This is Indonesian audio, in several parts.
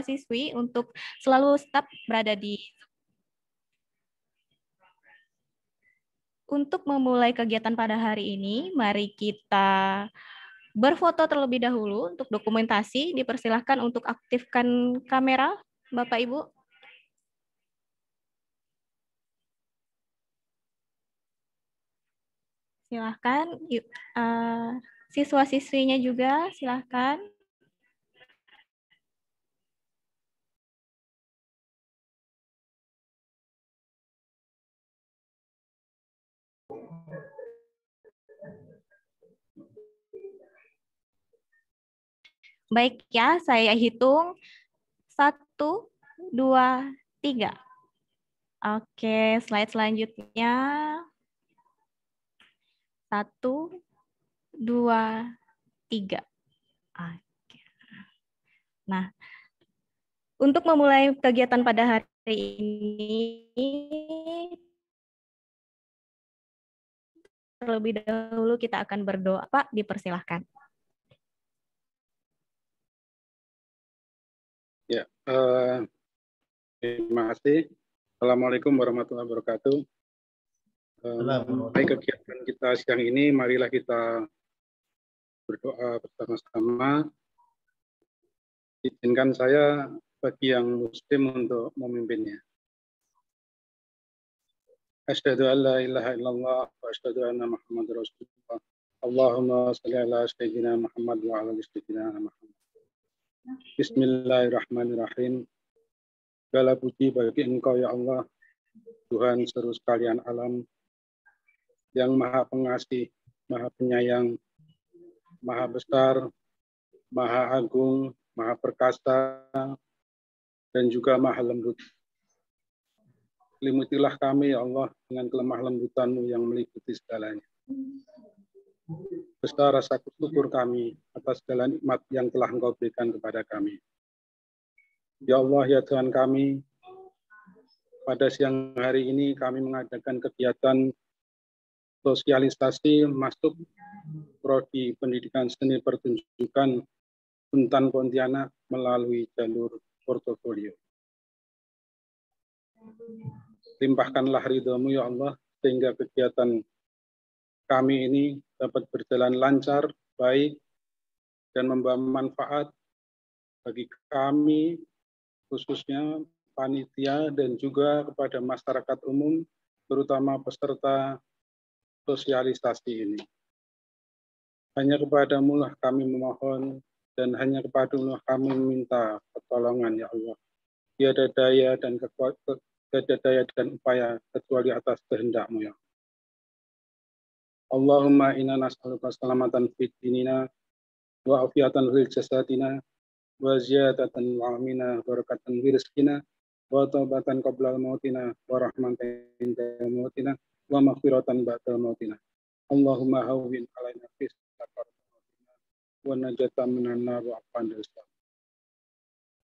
siswa-siswi untuk selalu tetap berada di. Untuk memulai kegiatan pada hari ini, mari kita berfoto terlebih dahulu untuk dokumentasi. Dipersilahkan untuk aktifkan kamera, Bapak Ibu. Silahkan, siswa-siswinya juga silahkan. Baik ya, saya hitung 1, 2, 3. Oke, slide selanjutnya. 1, 2, 3. Oke. Nah, untuk memulai kegiatan pada hari ini, terlebih dahulu kita akan berdoa. Pak, dipersilahkan. Ya, terima kasih. Assalamualaikum warahmatullahi wabarakatuh. Baik, kegiatan kita siang ini, marilah kita berdoa bersama-sama. Izinkan saya bagi yang muslim untuk memimpinnya. Asyhadu an la ilaha illallah wa asyhadu anna Muhammadar Rasulullah. Allahumma shalli ala sayyidina Muhammad wa ala sayyidina Muhammad. Bismillahirrahmanirrahim. Segala puji bagi Engkau ya Allah, Tuhan seluruh sekalian alam, yang Maha Pengasih, Maha Penyayang, Maha Besar, Maha Agung, Maha Perkasa, dan juga Maha Lembut. Selimutilah kami ya Allah dengan kelemah lembutan-Mu yang meliputi segalanya. Besar rasa syukur kami atas segala nikmat yang telah Engkau berikan kepada kami. Ya Allah, ya Tuhan kami, pada siang hari ini kami mengadakan kegiatan sosialisasi masuk Prodi Pendidikan Seni Pertunjukan Untan Pontianak melalui jalur portofolio. Limpahkanlah ridho-Mu ya Allah, sehingga kegiatan kami ini dapat berjalan lancar, baik, dan membawa manfaat bagi kami, khususnya panitia dan juga kepada masyarakat umum, terutama peserta sosialisasi ini. Hanya kepadamu lah kami memohon, dan hanya kepadamu lah kami meminta pertolongan ya Allah. Tiada daya dan upaya kecuali atas kehendak-Mu ya. Allahumma inna nas'aluka salamatan fid dinina wa afiatan fil jasadina wa ziyadatan wa amina barakatan fi rizqina wa taubatan qabla mautina wa rahmatan inda mautina wa maghfiratan ba'da mautina. Allahumma hawwin alaina fis sakaratina wa najatan minan nar wa afan dosa.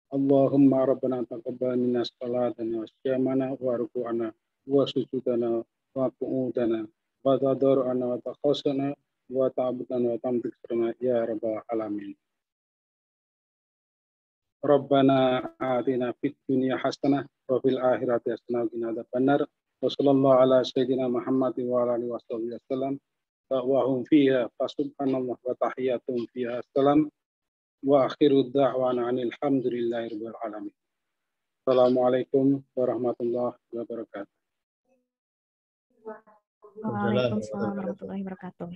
Allahumma rabbana taqabbal minna salatana wa siyamana wa ruku'ana wa sujudana wa qu'udana wa tadarru'ana wa taqassana wa ta'abudana wa tamtiksana ya rabbal alamin. Rabbana atina fid dunya hasanah wa fil akhirati hasanah wa qina adzabannar. Wa sallallahu ala sayyidina Muhammad wa ala alihi wasallam wa hum fiha fasubhanallah wa tahiyyatuhum fiha salam wa akhiru da'wana alhamdulillahirabbil alamin. Assalamualaikum warahmatullahi wabarakatuh. Waalaikumsalam warahmatullahi wabarakatuh.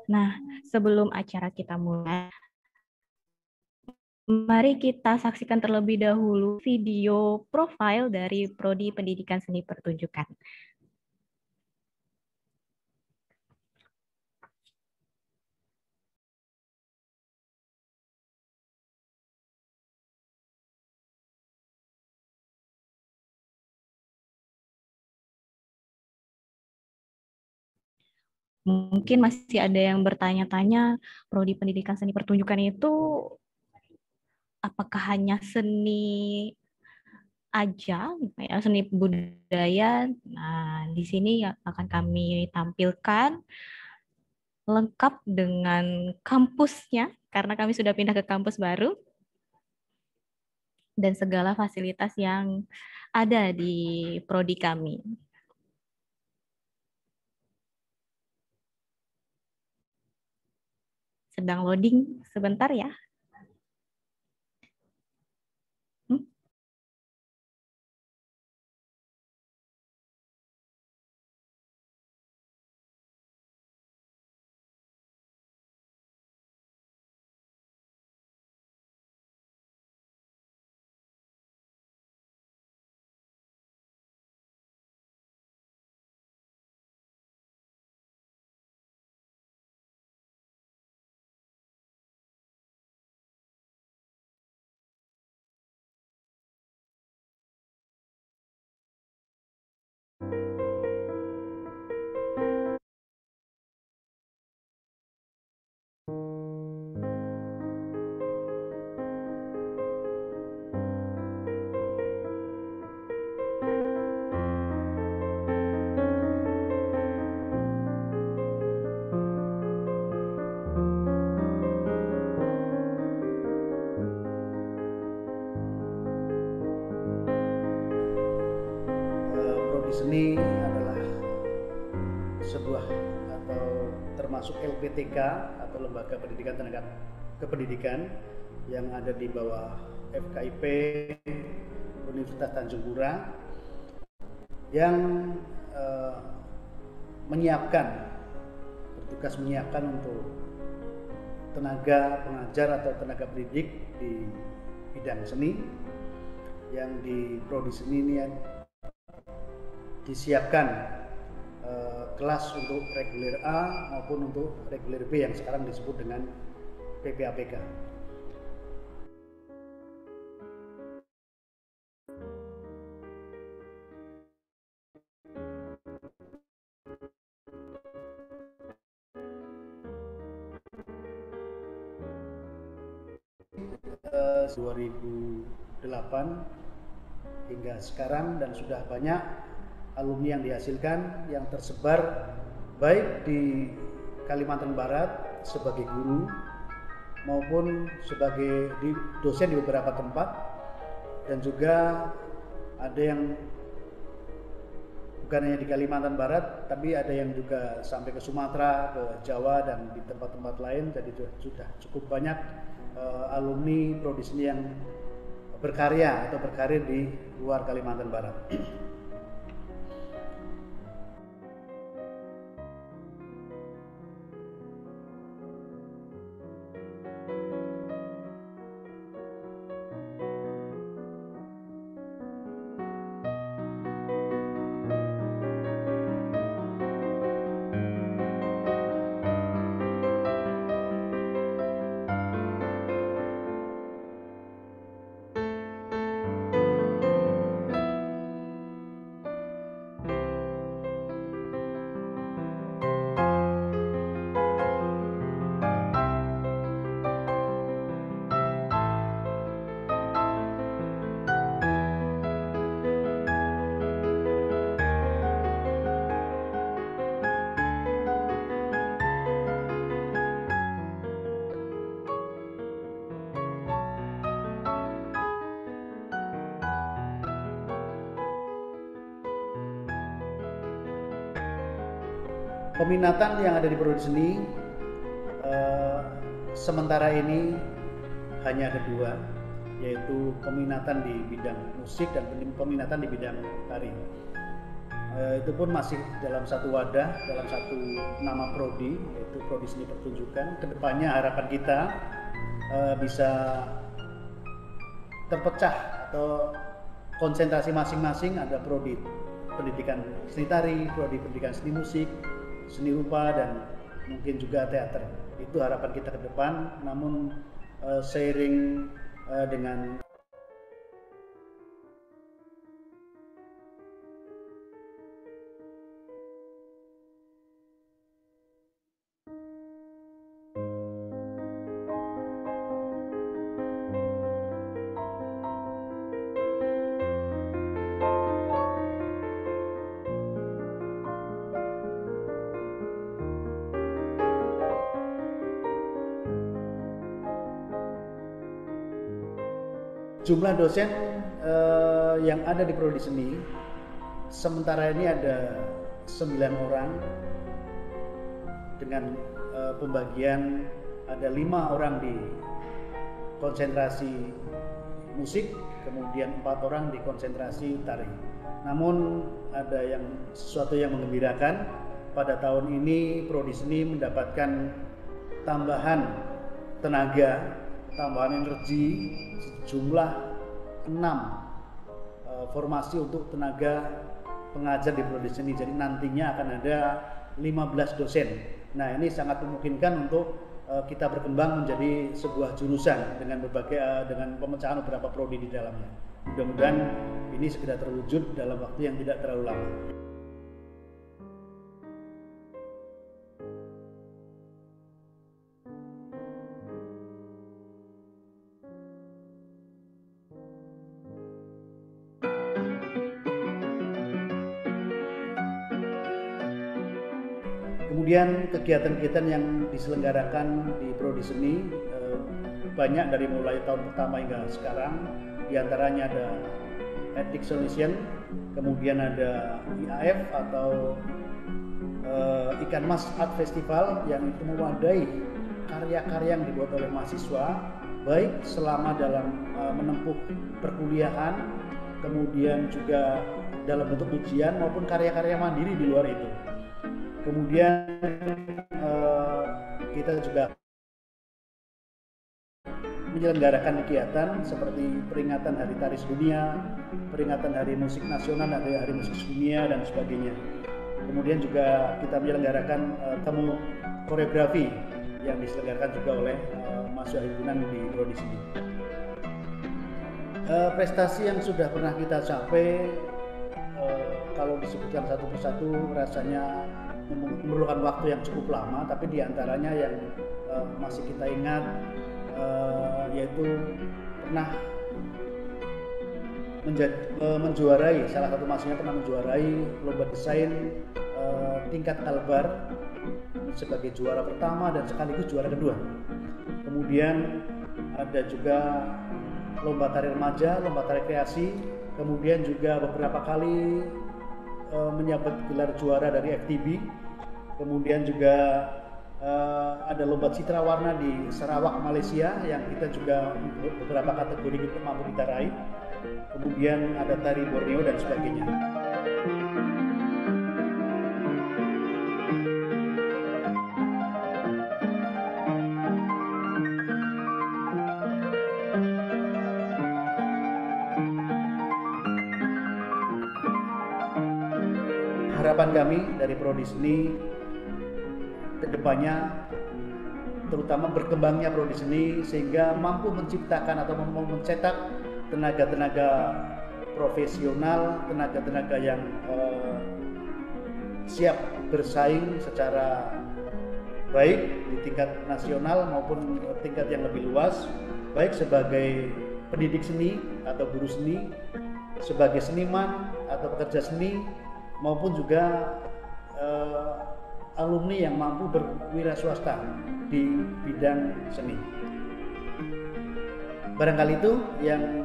Nah, sebelum acara kita mulai, mari kita saksikan terlebih dahulu video profil dari Prodi Pendidikan Seni Pertunjukan. Mungkin masih ada yang bertanya-tanya, Prodi Pendidikan Seni Pertunjukan itu apakah hanya seni aja, ya, seni budaya? Nah, di sini akan kami tampilkan lengkap dengan kampusnya, karena kami sudah pindah ke kampus baru. dan segala fasilitas yang ada di prodi kami. Sedang loading sebentar ya. Prodi seni adalah sebuah atau termasuk LPTK atau Lembaga Pendidikan Tenaga Kependidikan yang ada di bawah FKIP Universitas Tanjung Pura yang bertugas menyiapkan untuk tenaga pengajar atau tenaga pendidik di bidang seni, yang di prodi seni ini yang disiapkan kelas untuk reguler A maupun untuk reguler B yang sekarang disebut dengan PPAPK. Eh, 2008 hingga sekarang, dan sudah banyak alumni yang dihasilkan yang tersebar baik di Kalimantan Barat sebagai guru maupun sebagai dosen di beberapa tempat, dan juga ada yang bukan hanya di Kalimantan Barat tapi ada yang juga sampai ke Sumatera, ke Jawa, dan di tempat-tempat lain. Jadi sudah cukup banyak alumni prodi seni yang berkarya atau berkarir di luar Kalimantan Barat. Peminatan yang ada di prodi seni sementara ini hanya ada dua, yaitu peminatan di bidang musik dan peminatan di bidang tari. Itu pun masih dalam satu wadah, dalam satu nama prodi, yaitu Prodi Seni Pertunjukan. Kedepannya harapan kita bisa terpecah atau konsentrasi masing-masing, ada prodi pendidikan seni tari, prodi pendidikan seni musik, seni rupa, dan mungkin juga teater. Itu harapan kita ke depan, namun seiring dengan Jumlah dosen yang ada di Prodi Seni sementara ini ada 9 orang dengan pembagian ada 5 orang di konsentrasi musik, kemudian 4 orang di konsentrasi tari. Namun ada sesuatu yang menggembirakan, pada tahun ini Prodi Seni mendapatkan tambahan tenaga, tambahan energi sejumlah 6 formasi untuk tenaga pengajar di Prodi Seni. Jadi nantinya akan ada 15 dosen. Nah, ini sangat memungkinkan untuk kita berkembang menjadi sebuah jurusan dengan pemecahan beberapa prodi di dalamnya. Mudah-mudahan ini segera terwujud dalam waktu yang tidak terlalu lama. Kemudian kegiatan-kegiatan yang diselenggarakan di Prodi Seni banyak dari mulai tahun pertama hingga sekarang. Di antaranya ada Exhibition, kemudian ada IAF atau Ikan Mas Art Festival yang itu mewadai karya-karya yang dibuat oleh mahasiswa, baik selama dalam menempuh perkuliahan, kemudian juga dalam bentuk ujian maupun karya-karya mandiri di luar itu. Kemudian kita juga menyelenggarakan kegiatan seperti peringatan Hari Tari Sedunia, peringatan Hari Musik Nasional, Hari Musik Sedunia, dan sebagainya. Kemudian juga kita menyelenggarakan temu koreografi yang diselenggarakan juga oleh mahasiswa himpunan di Prodi Seni. Prestasi yang sudah pernah kita capai, kalau disebutkan satu persatu rasanya memerlukan waktu yang cukup lama, tapi diantaranya yang masih kita ingat yaitu pernah menjuarai, salah satu mahasiswa pernah menjuarai lomba desain tingkat Kalbar sebagai juara pertama dan sekaligus juara kedua. Kemudian ada juga lomba tari remaja, lomba tari kreasi, kemudian juga beberapa kali menyabet gelar juara dari FTB. Kemudian juga ada lomba citra warna di Sarawak, Malaysia yang kita juga beberapa kategori kita mampu kita raih. Kemudian ada tari Borneo dan sebagainya. Harapan kami dari Prodi Seni kedepannya, terutama berkembangnya Prodi Seni sehingga mampu menciptakan atau mencetak tenaga-tenaga profesional, tenaga-tenaga yang siap bersaing secara baik di tingkat nasional maupun tingkat yang lebih luas, baik sebagai pendidik seni atau guru seni, sebagai seniman atau pekerja seni, maupun juga alumni yang mampu berwira swasta di bidang seni. Barangkali itu yang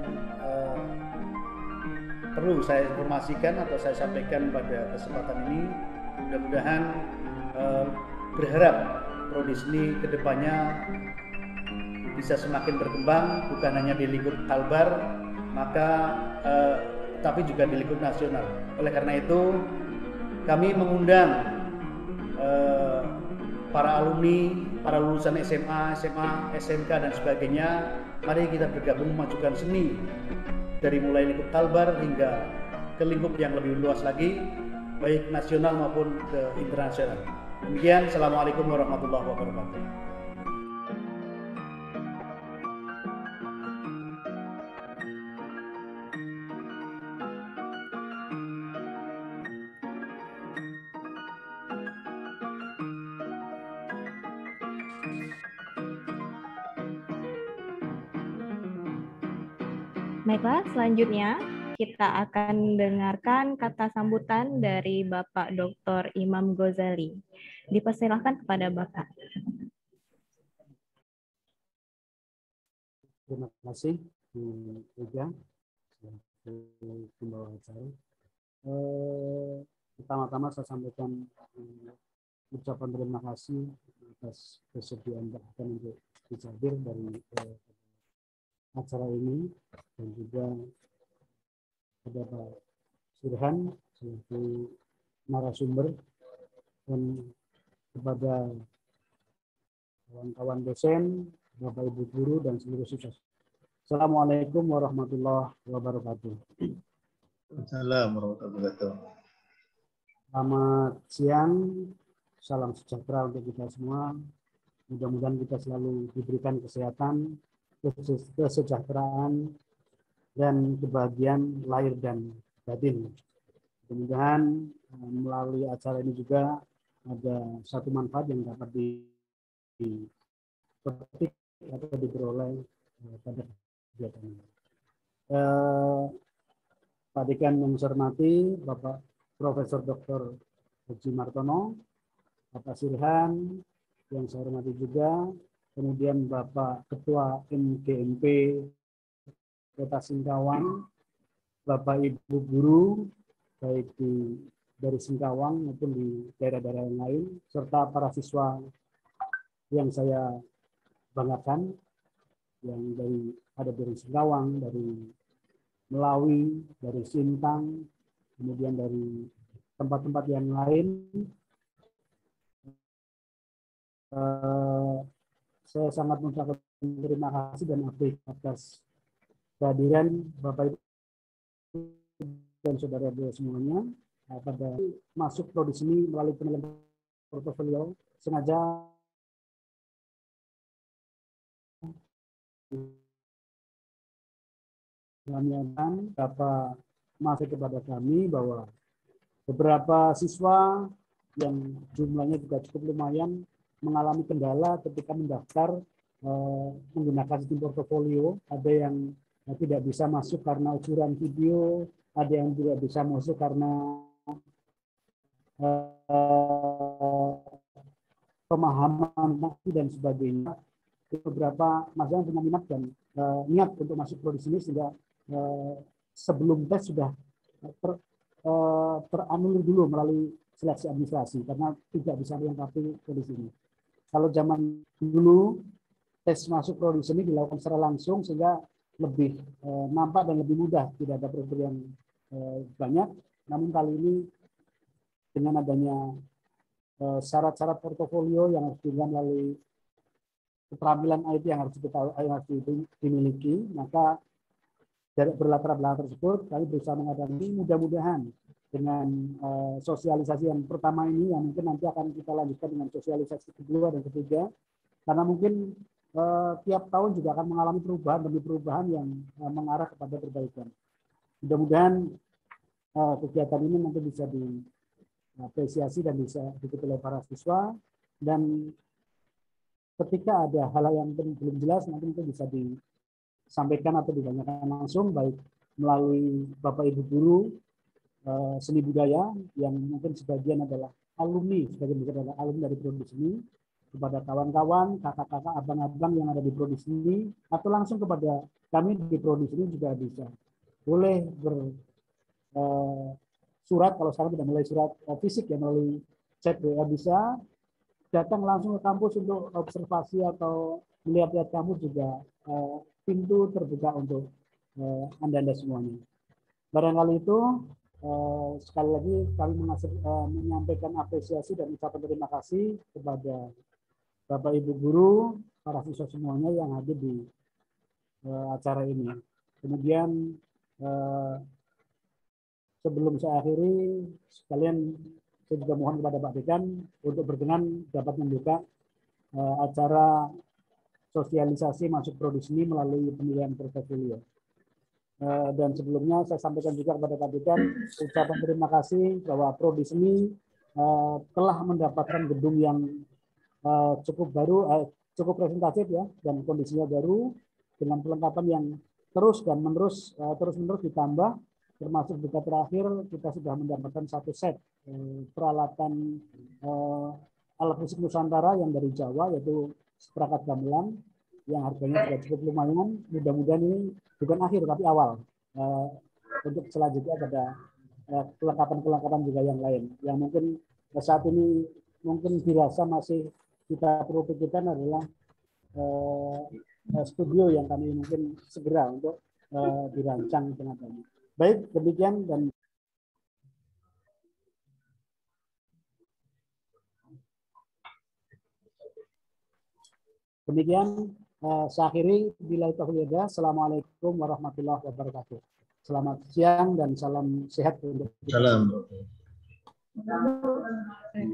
perlu saya informasikan atau saya sampaikan pada kesempatan ini. Mudah-mudahan berharap Prodi Seni kedepannya bisa semakin berkembang, bukan hanya di lingkup Kalbar, tapi juga di lingkup nasional. Oleh karena itu, kami mengundang para alumni, para lulusan SMA, SMK dan sebagainya, mari kita bergabung memajukan seni dari mulai lingkup Kalbar hingga ke lingkup yang lebih luas lagi, baik nasional maupun ke internasional. Demikian, Assalamualaikum warahmatullahi wabarakatuh. Baiklah, selanjutnya kita akan dengarkan kata sambutan dari Bapak Dr. Imam Ghazali. Dipersilahkan kepada Bapak. Terima kasih. Ega, pembawa acara. Pertama-tama saya sampaikan ucapan terima kasih atas kesediaan bahkan untuk bisa hadir dari acara ini, dan juga ada Pak Surhan selaku narasumber, dan kepada kawan-kawan dosen, Bapak Ibu guru, dan seluruh siswa. Assalamualaikum warahmatullahi wabarakatuh. Assalamualaikum warahmatullahi wabarakatuh. Selamat siang, salam sejahtera untuk kita semua. Mudah-mudahan kita selalu diberikan kesehatan, kesejahteraan, dan kebahagiaan lahir dan batin. Mudah-mudahan melalui acara ini juga ada satu manfaat yang dapat dipetik atau diperoleh pada kegiatan ini. Pak Dekan yang saya hormati, Bapak Profesor Dr. Haji Martono, Bapak Surhan yang saya hormati juga, kemudian Bapak Ketua MGMP Kota Singkawang, Bapak Ibu guru, baik dari Singkawang maupun di daerah-daerah yang lain, serta para siswa yang saya banggakan, yang ada dari Singkawang, dari Melawi, dari Sintang, kemudian dari tempat-tempat yang lain. Saya sangat mengucapkan terima kasih dan apresiasi atas kehadiran Bapak Ibu dan saudara-saudara semuanya pada masuk prodi seni melalui penilaian portofolio. Sengaja kami akan dapat masuk kepada kami bahwa beberapa siswa yang jumlahnya juga cukup lumayan mengalami kendala ketika mendaftar menggunakan sistem portofolio. Ada yang tidak bisa masuk karena ukuran video, ada yang tidak bisa masuk karena pemahaman dan sebagainya. Beberapa mahasiswa yang punya minat dan niat untuk masuk prodi sini sehingga sebelum tes sudah teranulir dulu melalui seleksi administrasi karena tidak bisa melengkapi prodi sini. Kalau zaman dulu tes masuk prodi seni dilakukan secara langsung sehingga lebih nampak dan lebih mudah, tidak ada prosedur yang banyak. Namun kali ini dengan adanya syarat-syarat portofolio yang harus diberikan melalui keterampilan IT yang harus dimiliki, maka dari berlatar belakang tersebut kami berusaha menghadapi, mudah-mudahan dengan sosialisasi yang pertama ini yang mungkin nanti akan kita lanjutkan dengan sosialisasi kedua dan ketiga, karena mungkin tiap tahun juga akan mengalami perubahan demi perubahan yang mengarah kepada perbaikan. Mudah-mudahan kegiatan ini nanti bisa diapresiasi dan bisa diikuti oleh para siswa, dan ketika ada hal yang belum jelas nanti mungkin bisa disampaikan atau ditanyakan langsung, baik melalui Bapak Ibu guru seni budaya yang mungkin sebagian adalah alumni, sebagian besar adalah alumni dari prodi seni, kepada kawan-kawan, kakak-kakak, abang-abang yang ada di prodi seni, atau langsung kepada kami di prodi seni juga bisa. Boleh surat, kalau sekarang tidak mulai surat fisik ya, melalui chat WA bisa, datang langsung ke kampus untuk observasi atau melihat-lihat kampus juga, pintu terbuka untuk Anda semuanya. Barangkali itu sekali lagi kami menyampaikan apresiasi dan ucapan terima kasih kepada Bapak Ibu guru, para siswa semuanya yang hadir di acara ini. Kemudian sebelum saya akhiri, sekalian saya juga mohon kepada Pak Dekan untuk berkenan dapat membuka acara sosialisasi masuk prodi seni melalui penilaian portofolio. Dan sebelumnya saya sampaikan juga kepada Pak Dekan ucapan terima kasih bahwa prodi seni telah mendapatkan gedung yang cukup baru, cukup presentatif ya, dan kondisinya baru dengan perlengkapan yang terus menerus ditambah, termasuk juga terakhir kita sudah mendapatkan satu set peralatan alat musik Nusantara yang dari Jawa, yaitu perangkat gamelan, yang harganya juga cukup lumayan. Mudah-mudahan ini bukan akhir tapi awal. Untuk selanjutnya pada kelengkapan-kelengkapan juga yang lain. Yang mungkin saat ini mungkin dirasa masih kita perlu pikirkan adalah studio yang kami mungkin segera untuk dirancang dengan kami. Baik, demikian dan demikian saya akhiri. Bila taufiq hidayah. Assalamualaikum warahmatullahi wabarakatuh. Selamat siang dan salam sehat untuk kita. Salam.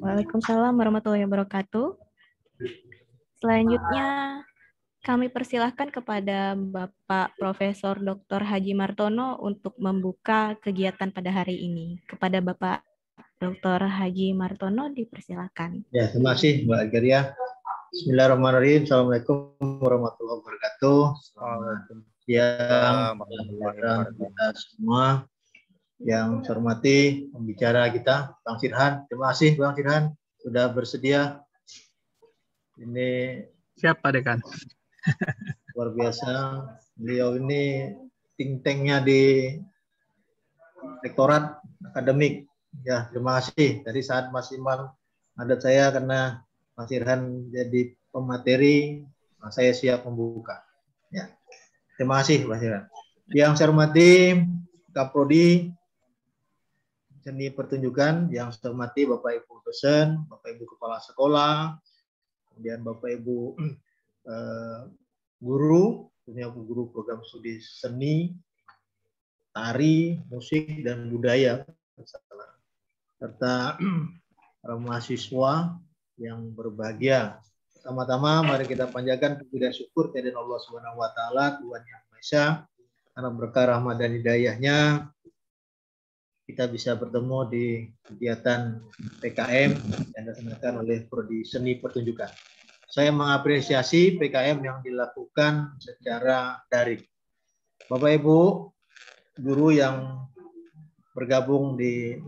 Waalaikumsalam warahmatullahi wabarakatuh. Selanjutnya kami persilahkan kepada Bapak Profesor Dr. Haji Martono untuk membuka kegiatan pada hari ini. Kepada Bapak Dr. Haji Martono dipersilakan. Ya, terima kasih Mbak Ageria. Bismillahirrahmanirrahim. Assalamualaikum warahmatullahi wabarakatuh. Selamat siang kita semua. Yang saya hormati pembicara kita, Bang Firhan. Terima kasih Bang Firhan sudah bersedia. Ini siapa Dekan? Luar biasa. Beliau ini think tank-nya di rektorat akademik. Ya, terima kasih. Tadi saat masih adat saya karena Mas Irhan jadi pemateri, saya siap membuka. Ya. Terima kasih Mas Irhan. Yang saya hormati Kaprodi Seni Pertunjukan, yang saya hormati Bapak Ibu dosen, Bapak Ibu kepala sekolah, kemudian Bapak Ibu guru, punya guru program studi seni, tari, musik, dan budaya, serta para mahasiswa yang berbahagia. Pertama-tama mari kita panjatkan puji dan syukur kehadirat Allah Subhanahu wa taala, Tuhan Yang Maha Esa, karena berkah rahmat dan hidayahnya kita bisa bertemu di kegiatan PKM yang dilaksanakan oleh Prodi Seni Pertunjukan. Saya mengapresiasi PKM yang dilakukan secara daring. Bapak Ibu guru yang bergabung di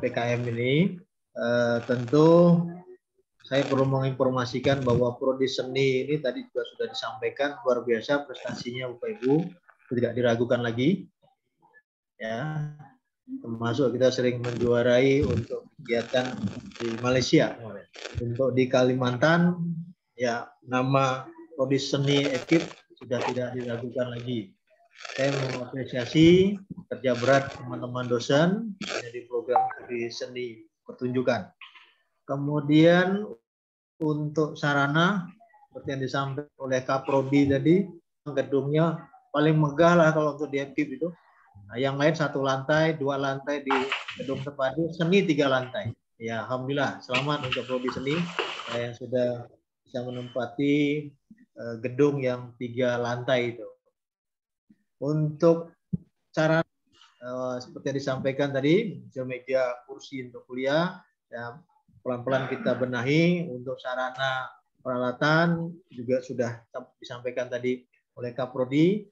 PKM ini, tentu saya perlu menginformasikan bahwa Prodi Seni ini tadi juga sudah disampaikan luar biasa prestasinya Bapak Ibu, tidak diragukan lagi. Ya, termasuk kita sering menjuarai untuk kegiatan di Malaysia. Untuk di Kalimantan, ya nama Prodi Seni Ekip sudah tidak diragukan lagi. Saya mengapresiasi kerja berat teman-teman dosen di program studi seni pertunjukan. Kemudian untuk sarana seperti yang disampaikan oleh Kaprodi tadi, gedungnya paling megah lah kalau untuk di Ekip itu. Nah, yang lain 1 lantai, 2 lantai di gedung terpadu, seni 3 lantai. Ya, alhamdulillah, selamat untuk Prodi Seni yang sudah bisa menempati gedung yang 3 lantai itu. Untuk cara seperti yang disampaikan tadi, meja kursi untuk kuliah, ya, pelan-pelan kita benahi. Untuk sarana peralatan juga sudah disampaikan tadi oleh Kaprodi.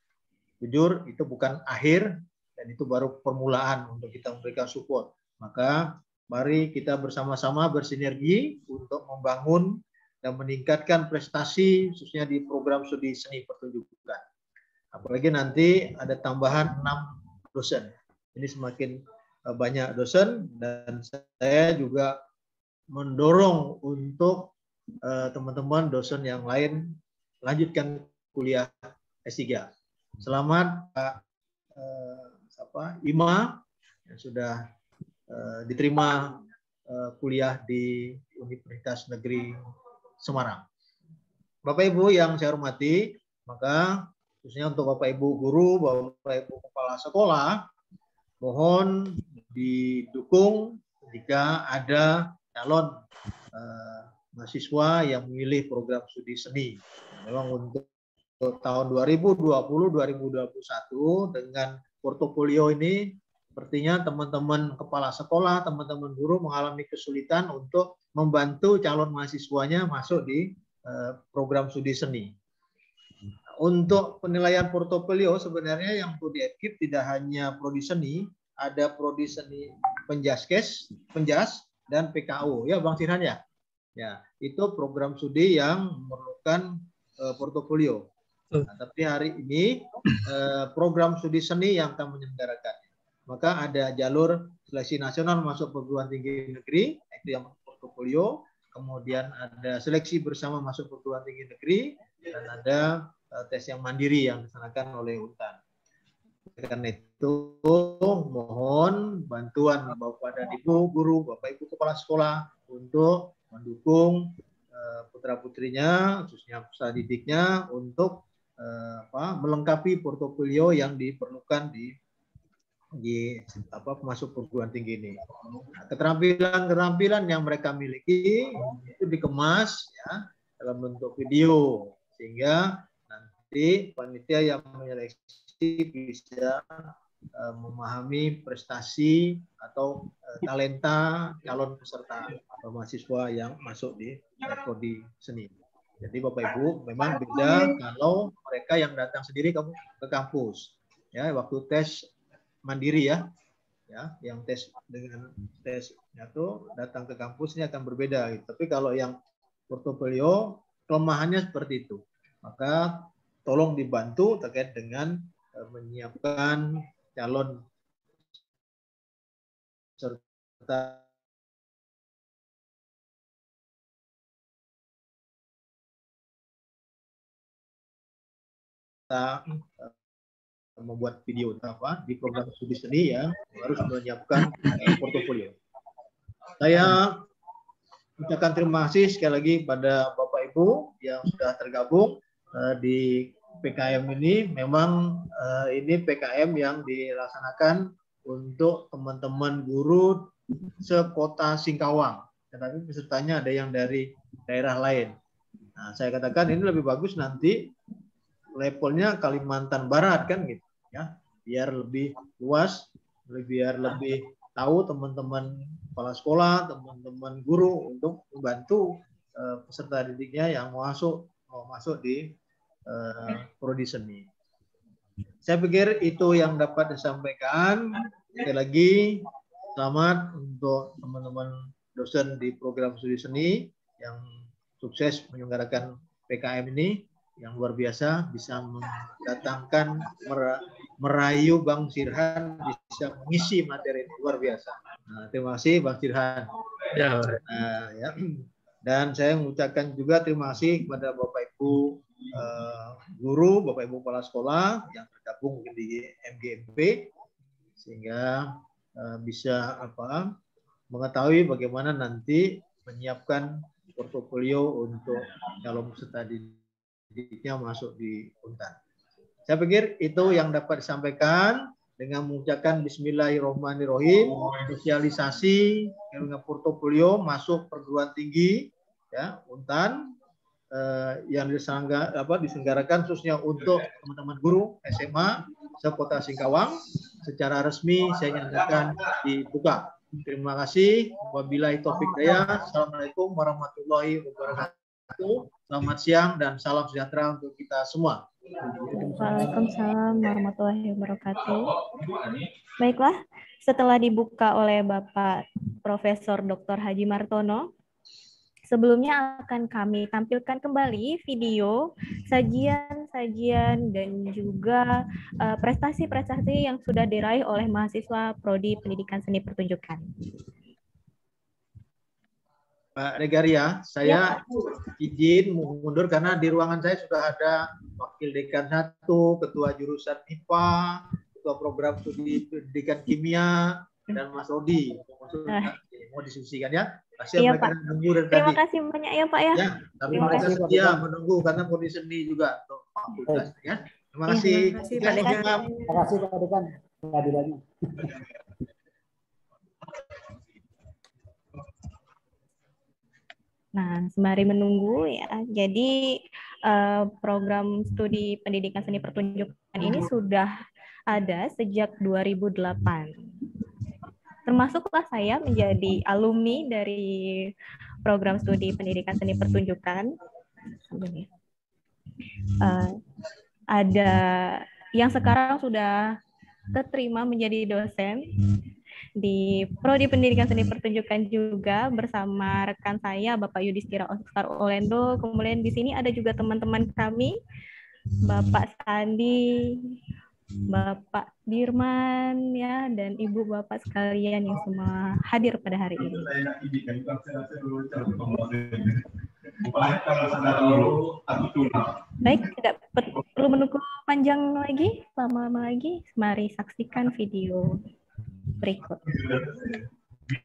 Jujur, itu bukan akhir, dan itu baru permulaan untuk kita memberikan support. Maka mari kita bersama-sama bersinergi untuk membangun dan meningkatkan prestasi khususnya di program studi seni pertunjukan. Apalagi nanti ada tambahan 6 dosen. Ini semakin banyak dosen, dan saya juga mendorong untuk teman-teman dosen yang lain lanjutkan kuliah S3. Selamat Pak Ima yang sudah diterima kuliah di Universitas Negeri Semarang. Bapak Ibu yang saya hormati, maka khususnya untuk Bapak Ibu guru, Bapak Ibu kepala sekolah, mohon didukung jika ada calon mahasiswa yang memilih program studi seni. Memang untuk tahun 2020-2021 dengan portofolio ini sepertinya teman-teman kepala sekolah, teman-teman guru mengalami kesulitan untuk membantu calon mahasiswanya masuk di program studi seni. Untuk penilaian portofolio sebenarnya yang perlu diekip tidak hanya prodi seni, ada prodi seni penjas, dan PKU ya Bang Firhan ya. Ya, itu program studi yang memerlukan portofolio. Nah, tapi hari ini program studi seni yang akan menyelenggarakan. Maka ada jalur seleksi nasional masuk perguruan tinggi negeri, itu yang portofolio. Kemudian ada seleksi bersama masuk perguruan tinggi negeri, dan ada tes yang mandiri yang dilaksanakan oleh UNTAN. Karena itu mohon bantuan Bapak dan Ibu guru, Bapak Ibu kepala sekolah untuk mendukung putra-putrinya, khususnya peserta didiknya untuk melengkapi portofolio yang diperlukan di masuk perguruan tinggi ini. Nah, keterampilan yang mereka miliki itu dikemas ya dalam bentuk video sehingga nanti panitia yang menyeleksi bisa memahami prestasi atau talenta calon peserta mahasiswa yang masuk di prodi seni. Jadi Bapak Ibu memang beda kalau mereka yang datang sendiri ke kampus ya waktu tes mandiri ya, yang tes dengan tesnya tuh datang ke kampusnya akan berbeda gitu. Tapi kalau yang portofolio kelemahannya seperti itu, maka tolong dibantu terkait dengan menyiapkan calon serta membuat video di program studi seni yang harus menyiapkan portofolio. Saya ucapkan terima kasih sekali lagi pada Bapak Ibu yang sudah tergabung di PKM ini. Memang ini PKM yang dilaksanakan untuk teman-teman guru sekota Singkawang, tetapi pesertanya ada yang dari daerah lain. Nah, saya katakan ini lebih bagus nanti levelnya Kalimantan Barat kan gitu ya, biar lebih luas, biar lebih tahu teman-teman kepala sekolah, teman-teman guru untuk membantu peserta didiknya yang mau masuk di prodi seni. Saya pikir itu yang dapat disampaikan. Sekali lagi selamat untuk teman-teman dosen di program studi seni yang sukses menyelenggarakan PKM ini yang luar biasa, bisa mendatangkan merayu Bang Sirhan bisa mengisi materi ini luar biasa. Nah, terima kasih Bang Sirhan. Ya. Dan saya mengucapkan juga terima kasih kepada Bapak Ibu guru, Bapak Ibu kepala sekolah yang tergabung di MGMP sehingga bisa mengetahui bagaimana nanti menyiapkan portofolio untuk calon peserta didiknya masuk di UNTAN. Saya pikir itu yang dapat disampaikan dengan mengucapkan Bismillahirrahmanirrahim, sosialisasi dengan portofolio masuk perguruan tinggi ya UNTAN yang diselenggarakan khususnya untuk teman-teman guru SMA sekota Singkawang secara resmi saya nyatakan dibuka. Terima kasih. Wabillahi taufik hidayah. Assalamualaikum warahmatullahi wabarakatuh. Selamat siang dan salam sejahtera untuk kita semua. Waalaikumsalam warahmatullahi wabarakatuh. Baiklah, setelah dibuka oleh Bapak Profesor Dr. Haji Martono, sebelumnya akan kami tampilkan kembali video sajian-sajian dan juga prestasi-prestasi yang sudah diraih oleh mahasiswa Prodi Pendidikan Seni Pertunjukan. Pak Regaria, saya izin mundur karena di ruangan saya sudah ada Wakil Dekan 1, Ketua Jurusan IPA, Ketua Program Studi Pendidikan Kimia, dan Mas Rodi. Mau diskusikan ya. Iya, Pak. Terima kasih banyak ya Pak ya. Ya, tapi mereka setia menunggu karena kondisi seni juga untuk fakultas ya. Terima kasih. Terima kasih Pak Dekan. Kehadirannya. Nah, sembari menunggu ya, jadi program studi pendidikan seni pertunjukan ini sudah ada sejak 2008. Termasuklah saya menjadi alumni dari program studi pendidikan seni pertunjukan. Ada yang sekarang sudah keterima menjadi dosen di Prodi Pendidikan Seni Pertunjukan juga bersama rekan saya Bapak Yudhistira Oscar Olendo. Kemudian di sini ada juga teman-teman kami, Bapak Sandi, Bapak Dirman ya, dan Ibu Bapak sekalian yang semua hadir pada hari ini. Baik, tidak perlu menunggu panjang lagi, lama-lama lagi. Mari saksikan video berikut.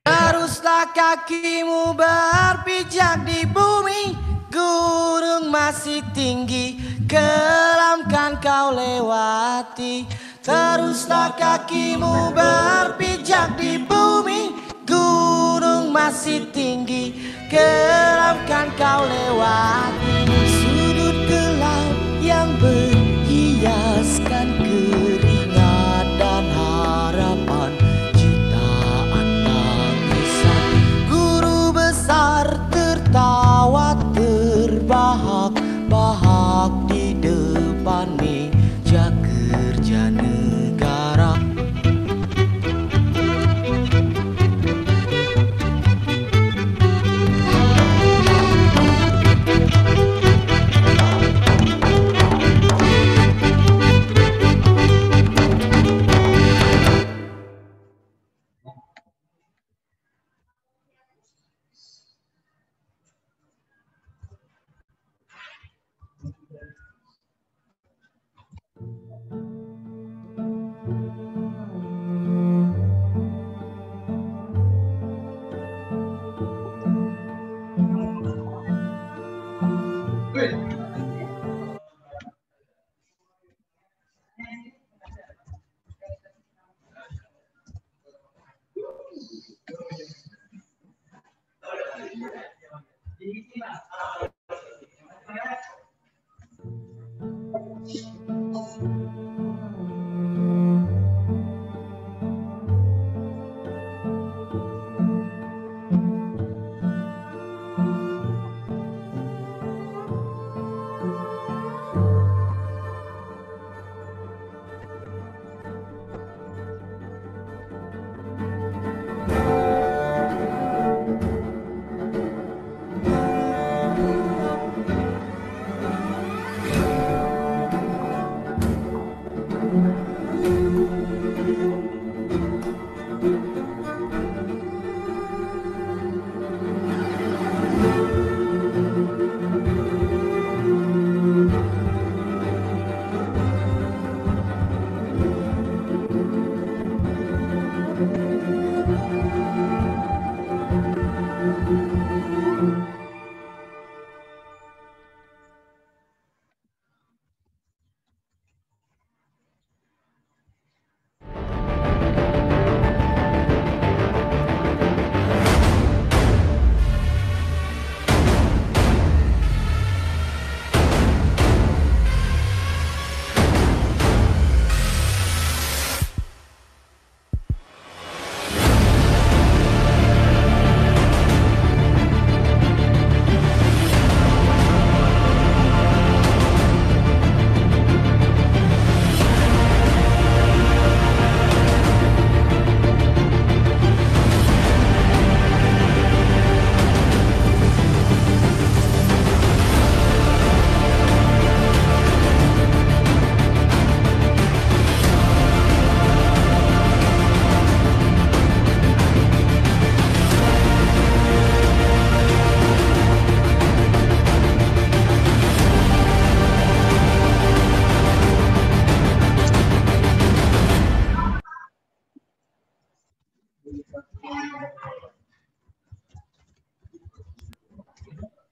Teruslah kakimu berpijak di bumi, gunung masih tinggi, kelamkan kau lewati. Teruslah kakimu berpijak di bumi, gunung masih tinggi, kelamkan kau lewati. Sudut gelap yang berhiaskan keringat dan harapan, jutaan tangisan. Guru besar tertawa terbahak-bahak di depan meja kerja negara.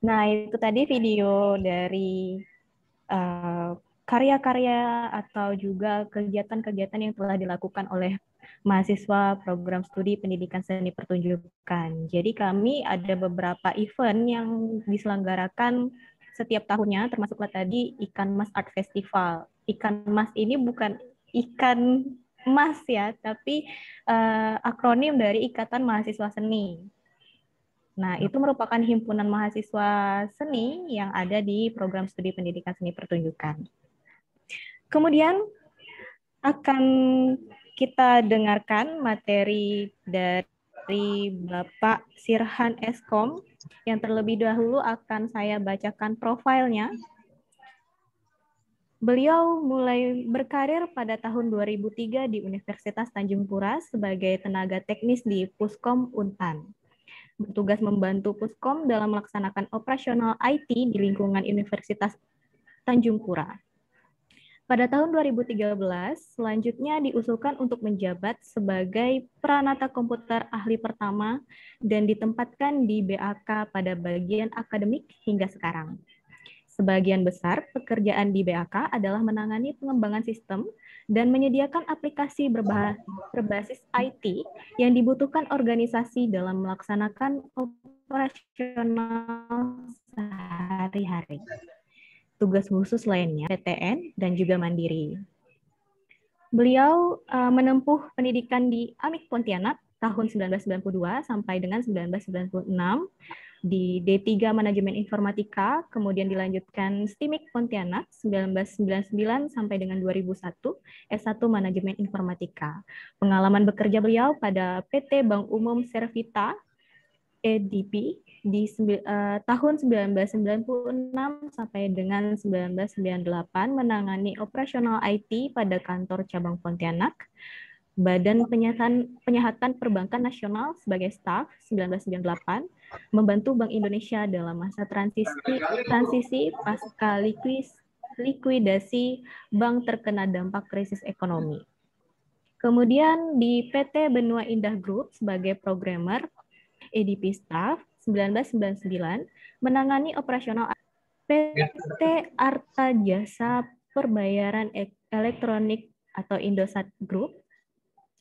Nah, itu tadi video dari karya-karya atau juga kegiatan-kegiatan yang telah dilakukan oleh mahasiswa program studi pendidikan seni pertunjukan. Jadi kami ada beberapa event yang diselenggarakan setiap tahunnya, termasuklah tadi Ikan Mas Art Festival. Ikan Mas ini bukan ikan emas ya, tapi akronim dari Ikatan Mahasiswa Seni. Nah, itu merupakan himpunan mahasiswa seni yang ada di program studi pendidikan seni pertunjukan. Kemudian akan kita dengarkan materi dari Bapak Sirhan Eskom. Yang terlebih dahulu akan saya bacakan profilnya. Beliau mulai berkarir pada tahun 2003 di Universitas Tanjung Pura sebagai tenaga teknis di Puskom Untan. Bertugas membantu Puskom dalam melaksanakan operasional IT di lingkungan Universitas Tanjung Pura. Pada tahun 2013, selanjutnya diusulkan untuk menjabat sebagai Pranata Komputer Ahli Pertama dan ditempatkan di BAK pada bagian akademik hingga sekarang. Sebagian besar pekerjaan di BAK adalah menangani pengembangan sistem dan menyediakan aplikasi berbasis IT yang dibutuhkan organisasi dalam melaksanakan operasional sehari-hari. Tugas khusus lainnya PTN dan juga mandiri. Beliau menempuh pendidikan di AMIK Pontianak tahun 1992 sampai dengan 1996 di D3 Manajemen Informatika, kemudian dilanjutkan STIMIK Pontianak 1999 sampai dengan 2001, S1 Manajemen Informatika. Pengalaman bekerja beliau pada PT Bank Umum Servita, EDP, di tahun 1996 sampai dengan 1998 menangani operasional IT pada kantor cabang Pontianak, Badan Penyihatan Perbankan Nasional sebagai staf 1998, membantu Bank Indonesia dalam masa transisi pasca likuidasi bank terkena dampak krisis ekonomi. Kemudian di PT Benua Indah Group sebagai programmer EDP staff 1999 menangani operasional PT Arta Jasa Perbayaran Elektronik atau Indosat Group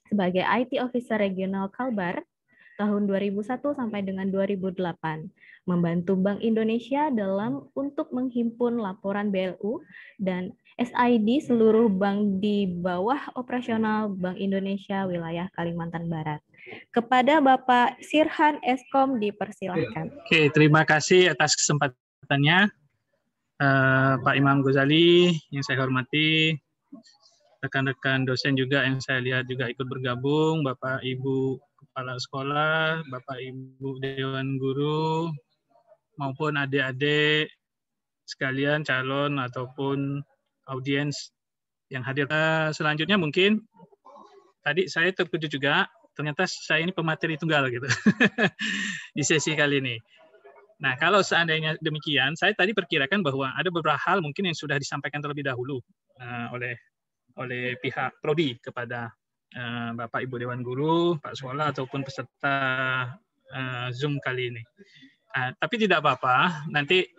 sebagai IT Officer Regional Kalbar tahun 2001 sampai dengan 2008, membantu Bank Indonesia untuk menghimpun laporan BLU dan SID seluruh bank di bawah operasional Bank Indonesia wilayah Kalimantan Barat. Kepada Bapak Sirhan Eskom dipersilakan. Oke, terima kasih atas kesempatannya, Pak Imam Ghazali yang saya hormati, rekan-rekan dosen juga yang saya lihat juga ikut bergabung, Bapak Ibu Kepala Sekolah, Bapak Ibu Dewan Guru, maupun adik-adik sekalian calon ataupun audiens yang hadir. Selanjutnya mungkin tadi saya terkejut juga, ternyata saya ini pemateri tunggal gitu di sesi kali ini. Nah, kalau seandainya demikian, saya tadi perkirakan bahwa ada beberapa hal mungkin yang sudah disampaikan terlebih dahulu oleh pihak Prodi kepada Bapak Ibu Dewan Guru, Pak Sekolah ataupun peserta Zoom kali ini. Tapi tidak apa-apa, nanti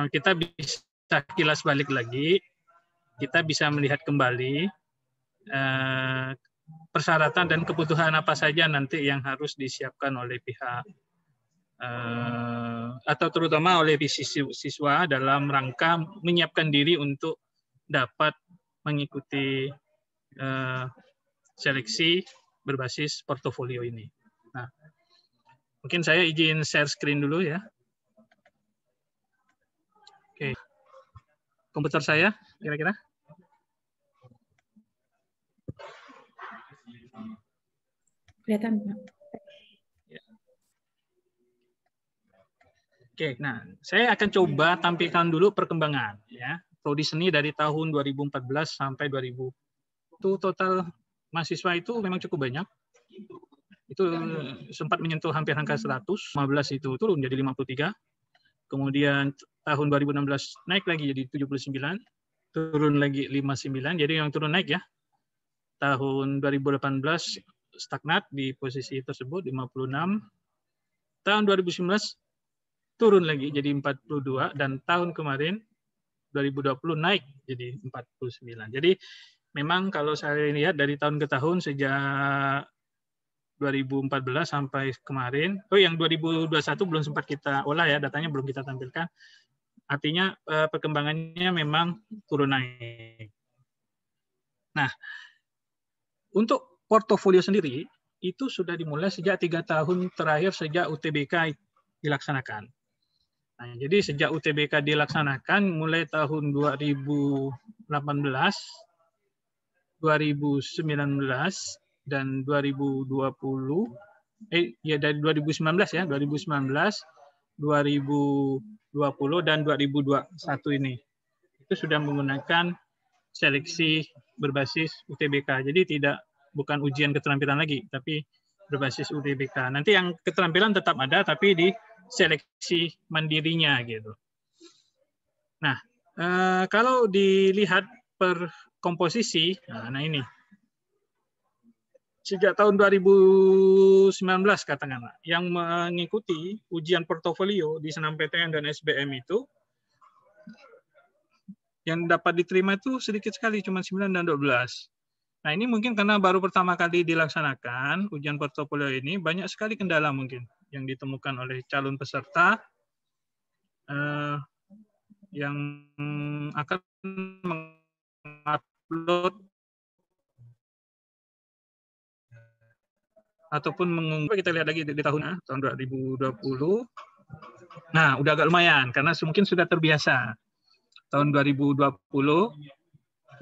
kita bisa kilas balik lagi, kita bisa melihat kembali persyaratan dan kebutuhan apa saja nanti yang harus disiapkan oleh pihak atau terutama oleh siswa dalam rangka menyiapkan diri untuk dapat mengikuti seleksi berbasis portofolio ini. Nah, mungkin saya izin share screen dulu ya. Oke, komputer saya kira-kira. Kelihatan, Pak. Oke, nah saya akan coba tampilkan dulu perkembangan ya. Prodi Seni dari tahun 2014 sampai 2000. Itu total mahasiswa itu memang cukup banyak. Itu sempat menyentuh hampir angka 100, 15 itu turun jadi 53. Kemudian tahun 2016 naik lagi jadi 79, turun lagi 59. Jadi yang turun naik ya. Tahun 2018 stagnat di posisi tersebut 56. Tahun 2019 turun lagi jadi 42 dan tahun kemarin 2020 naik jadi 49. Jadi memang kalau saya lihat dari tahun ke tahun sejak 2014 sampai kemarin, yang 2021 belum sempat kita olah ya, datanya belum kita tampilkan. Artinya perkembangannya memang turun naik. Nah, untuk portofolio sendiri itu sudah dimulai sejak 3 tahun terakhir sejak UTBK dilaksanakan. Nah, jadi sejak UTBK dilaksanakan mulai tahun 2018 2019 dan 2020 dari 2019 ya, 2019, 2020 dan 2021 ini. Itu sudah menggunakan seleksi berbasis UTBK. Jadi bukan ujian keterampilan lagi, tapi berbasis UTBK. Nanti yang keterampilan tetap ada, tapi di seleksi mandirinya gitu. Nah, kalau dilihat per komposisi, nah ini. Sejak tahun 2019 katakanlah, yang mengikuti ujian portofolio di SNMPTN dan SBM itu, yang dapat diterima itu sedikit sekali, cuma 9 dan 12. Nah ini mungkin karena baru pertama kali dilaksanakan ujian portofolio ini, banyak sekali kendala mungkin yang ditemukan oleh calon peserta yang akan mengupload ataupun mengunggah. Kita lihat lagi di tahun 2020. Nah, udah agak lumayan karena mungkin sudah terbiasa. Tahun 2020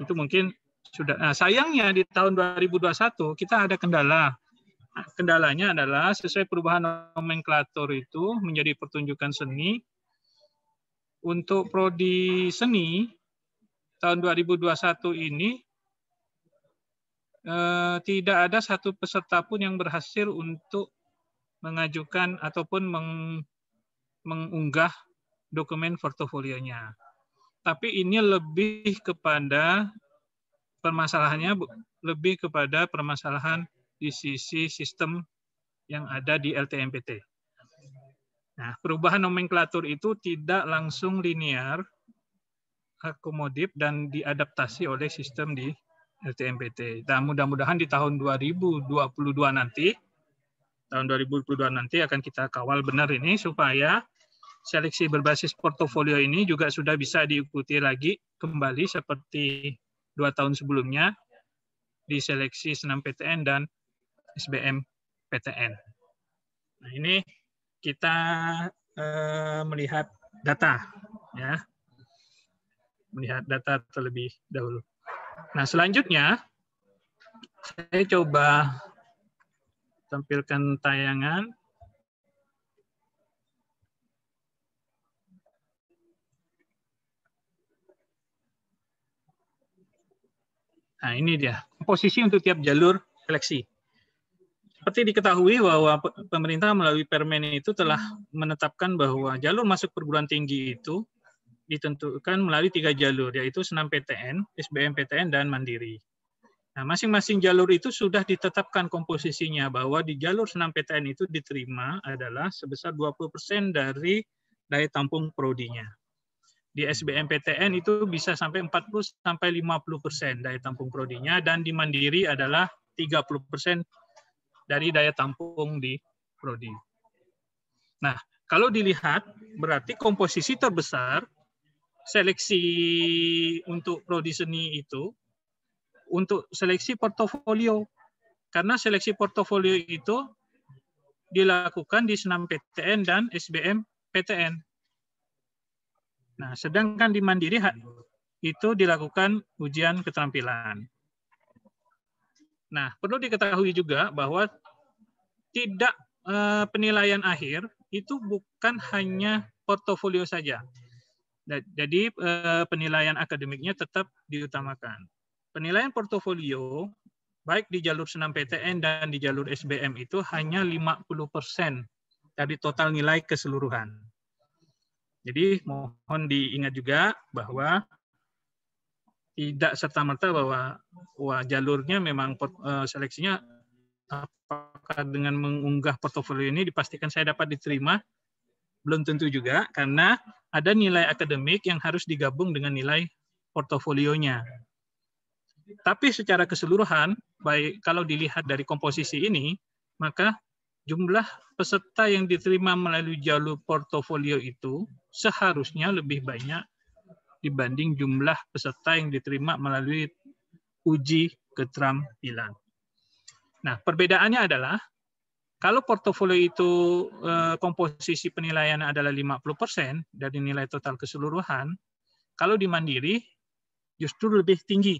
itu mungkin sudah. Nah, sayangnya di tahun 2021 kita ada kendala. Kendalanya adalah sesuai perubahan nomenklatur itu menjadi pertunjukan seni. Untuk prodi seni tahun 2021 ini tidak ada satu peserta pun yang berhasil untuk mengajukan ataupun mengunggah dokumen portofolionya. Tapi ini lebih kepada permasalahannya, lebih kepada permasalahan di sisi sistem yang ada di LTMPT. Nah, perubahan nomenklatur itu tidak langsung linear, akomodatif, dan diadaptasi oleh sistem di LTMPT. Dan mudah-mudahan di tahun 2022 nanti akan kita kawal benar ini supaya seleksi berbasis portofolio ini juga sudah bisa diikuti lagi kembali seperti 2 tahun sebelumnya di seleksi SNMPTN dan SBM PTN. Nah, ini kita melihat data ya. Melihat data terlebih dahulu. Nah, selanjutnya saya coba tampilkan tayangan. Nah, ini dia komposisi untuk tiap jalur seleksi. Seperti diketahui bahwa pemerintah melalui Permen itu telah menetapkan bahwa jalur masuk perguruan tinggi itu ditentukan melalui 3 jalur, yaitu SNMPTN, SBMPTN, dan Mandiri. Nah, masing-masing jalur itu sudah ditetapkan komposisinya bahwa di jalur SNMPTN itu diterima adalah sebesar 20% dari daya tampung prodinya. Di SBMPTN itu bisa sampai 40-50% daya tampung prodinya, dan di Mandiri adalah 30% dari daya tampung di prodi. Nah, kalau dilihat berarti komposisi terbesar seleksi untuk prodi seni itu untuk seleksi portofolio, karena seleksi portofolio itu dilakukan di SNMPTN dan SBM PTN. Nah, sedangkan di Mandiri itu dilakukan ujian keterampilan. Nah, perlu diketahui juga bahwa tidak penilaian akhir itu bukan hanya portofolio saja. Jadi penilaian akademiknya tetap diutamakan. Penilaian portofolio baik di jalur SNMPTN dan di jalur SBM itu hanya 50% dari total nilai keseluruhan. Jadi mohon diingat juga bahwa tidak serta-merta bahwa jalurnya memang seleksinya apakah dengan mengunggah portofolio ini dipastikan saya dapat diterima. Belum tentu juga, karena ada nilai akademik yang harus digabung dengan nilai portofolionya. Tapi secara keseluruhan, baik kalau dilihat dari komposisi ini, maka jumlah peserta yang diterima melalui jalur portofolio itu seharusnya lebih banyak dibanding jumlah peserta yang diterima melalui uji keterampilan. Nah, perbedaannya adalah kalau portofolio itu komposisi penilaian adalah 50% dari nilai total keseluruhan, kalau di Mandiri justru lebih tinggi.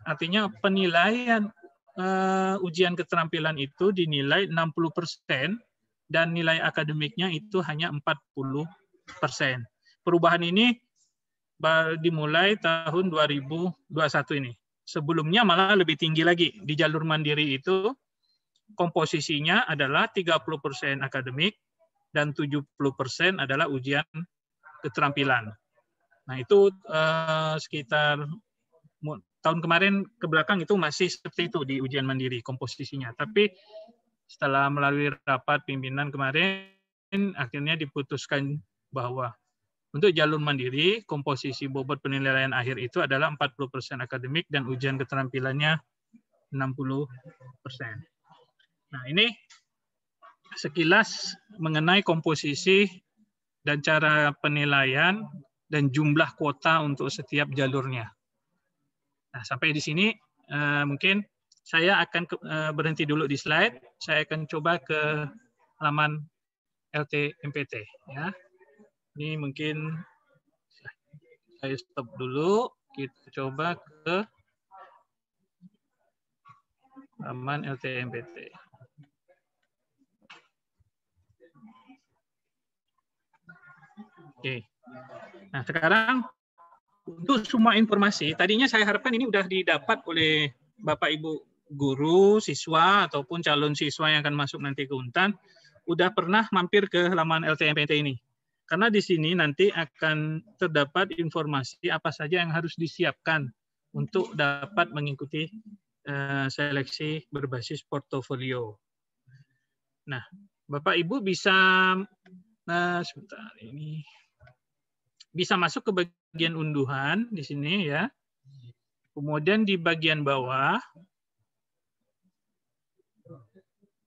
artinya penilaian ujian keterampilan itu dinilai 60% dan nilai akademiknya itu hanya 40%. Perubahan ini dimulai tahun 2021 ini. Sebelumnya malah lebih tinggi lagi. Di jalur mandiri itu komposisinya adalah 30% akademik dan 70% adalah ujian keterampilan. Nah, itu sekitar tahun kemarin ke belakang itu masih seperti itu di ujian mandiri komposisinya. Tapi setelah melalui rapat pimpinan kemarin, akhirnya diputuskan bahwa untuk jalur mandiri, komposisi bobot penilaian akhir itu adalah 40% akademik dan ujian keterampilannya 60%. Nah, ini sekilas mengenai komposisi dan cara penilaian dan jumlah kuota untuk setiap jalurnya. Nah, sampai di sini mungkin saya akan berhenti dulu di slide. Saya akan coba ke halaman LTMPT. Ya. Ini mungkin saya stop dulu. Kita coba ke halaman LTMPT. Oke. Nah, sekarang untuk semua informasi, tadinya saya harapkan ini sudah didapat oleh Bapak Ibu guru, siswa, ataupun calon siswa yang akan masuk nanti ke Untan, udah pernah mampir ke halaman LTMPT ini. Karena di sini nanti akan terdapat informasi apa saja yang harus disiapkan untuk dapat mengikuti seleksi berbasis portofolio. Nah, Bapak Ibu bisa sebentar ini bisa masuk ke bagian unduhan di sini ya. Kemudian di bagian bawah,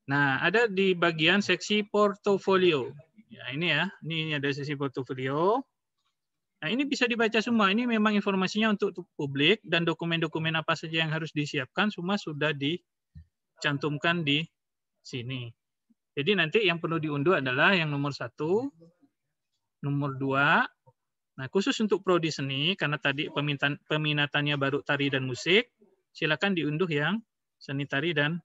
nah ada di bagian seksi portofolio. Ya, ini ya, ini ada sesi portofolio. Nah, ini bisa dibaca semua. Ini memang informasinya untuk publik dan dokumen-dokumen apa saja yang harus disiapkan semua sudah dicantumkan di sini. Jadi nanti yang perlu diunduh adalah yang nomor 1, nomor 2. Nah, khusus untuk prodi seni karena tadi peminatannya baru tari dan musik, silakan diunduh yang seni tari dan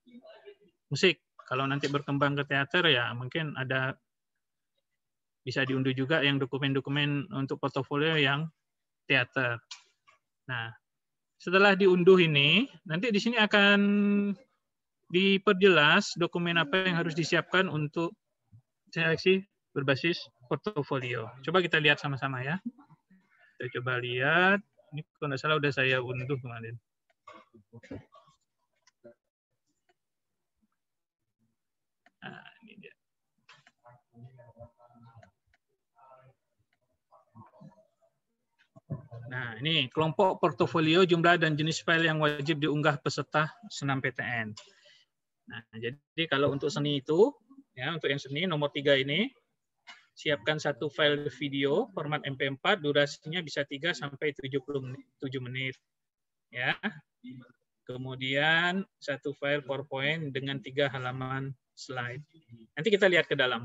musik. Kalau nanti berkembang ke teater ya mungkin ada bisa diunduh juga yang dokumen-dokumen untuk portofolio yang teater. Nah, setelah diunduh ini, nanti di sini akan diperjelas dokumen apa yang harus disiapkan untuk seleksi berbasis portofolio. Coba kita lihat sama-sama ya. Kita coba lihat. Ini kalau nggak salah udah saya unduh kemarin. Nah, ini dia. Nah, ini kelompok portofolio, jumlah dan jenis file yang wajib diunggah peserta senam PTN. Nah, jadi kalau untuk seni itu, ya untuk yang seni nomor 3 ini, siapkan 1 file video format MP4, durasinya bisa 3 sampai 77 menit. Ya. Kemudian 1 file PowerPoint dengan 3 halaman slide. Nanti kita lihat ke dalam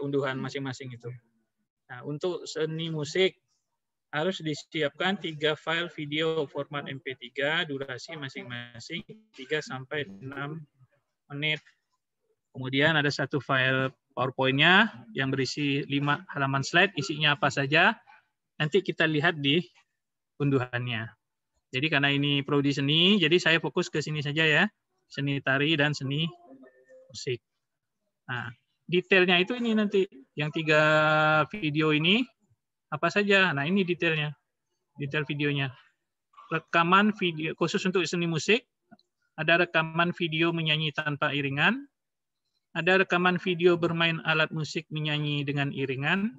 unduhan masing-masing itu. Nah, untuk seni musik harus disiapkan 3 file video format MP3, durasi masing-masing 3 sampai 6 menit. Kemudian ada 1 file PowerPoint-nya yang berisi 5 halaman slide, isinya apa saja, nanti kita lihat di unduhannya. Jadi karena ini prodi seni, jadi saya fokus ke sini saja ya, seni tari dan seni musik. Nah, detailnya itu ini nanti, yang 3 video ini, apa saja? Nah, ini detailnya, detail videonya. Rekaman video khusus untuk seni musik, ada rekaman video menyanyi tanpa iringan, ada rekaman video bermain alat musik menyanyi dengan iringan,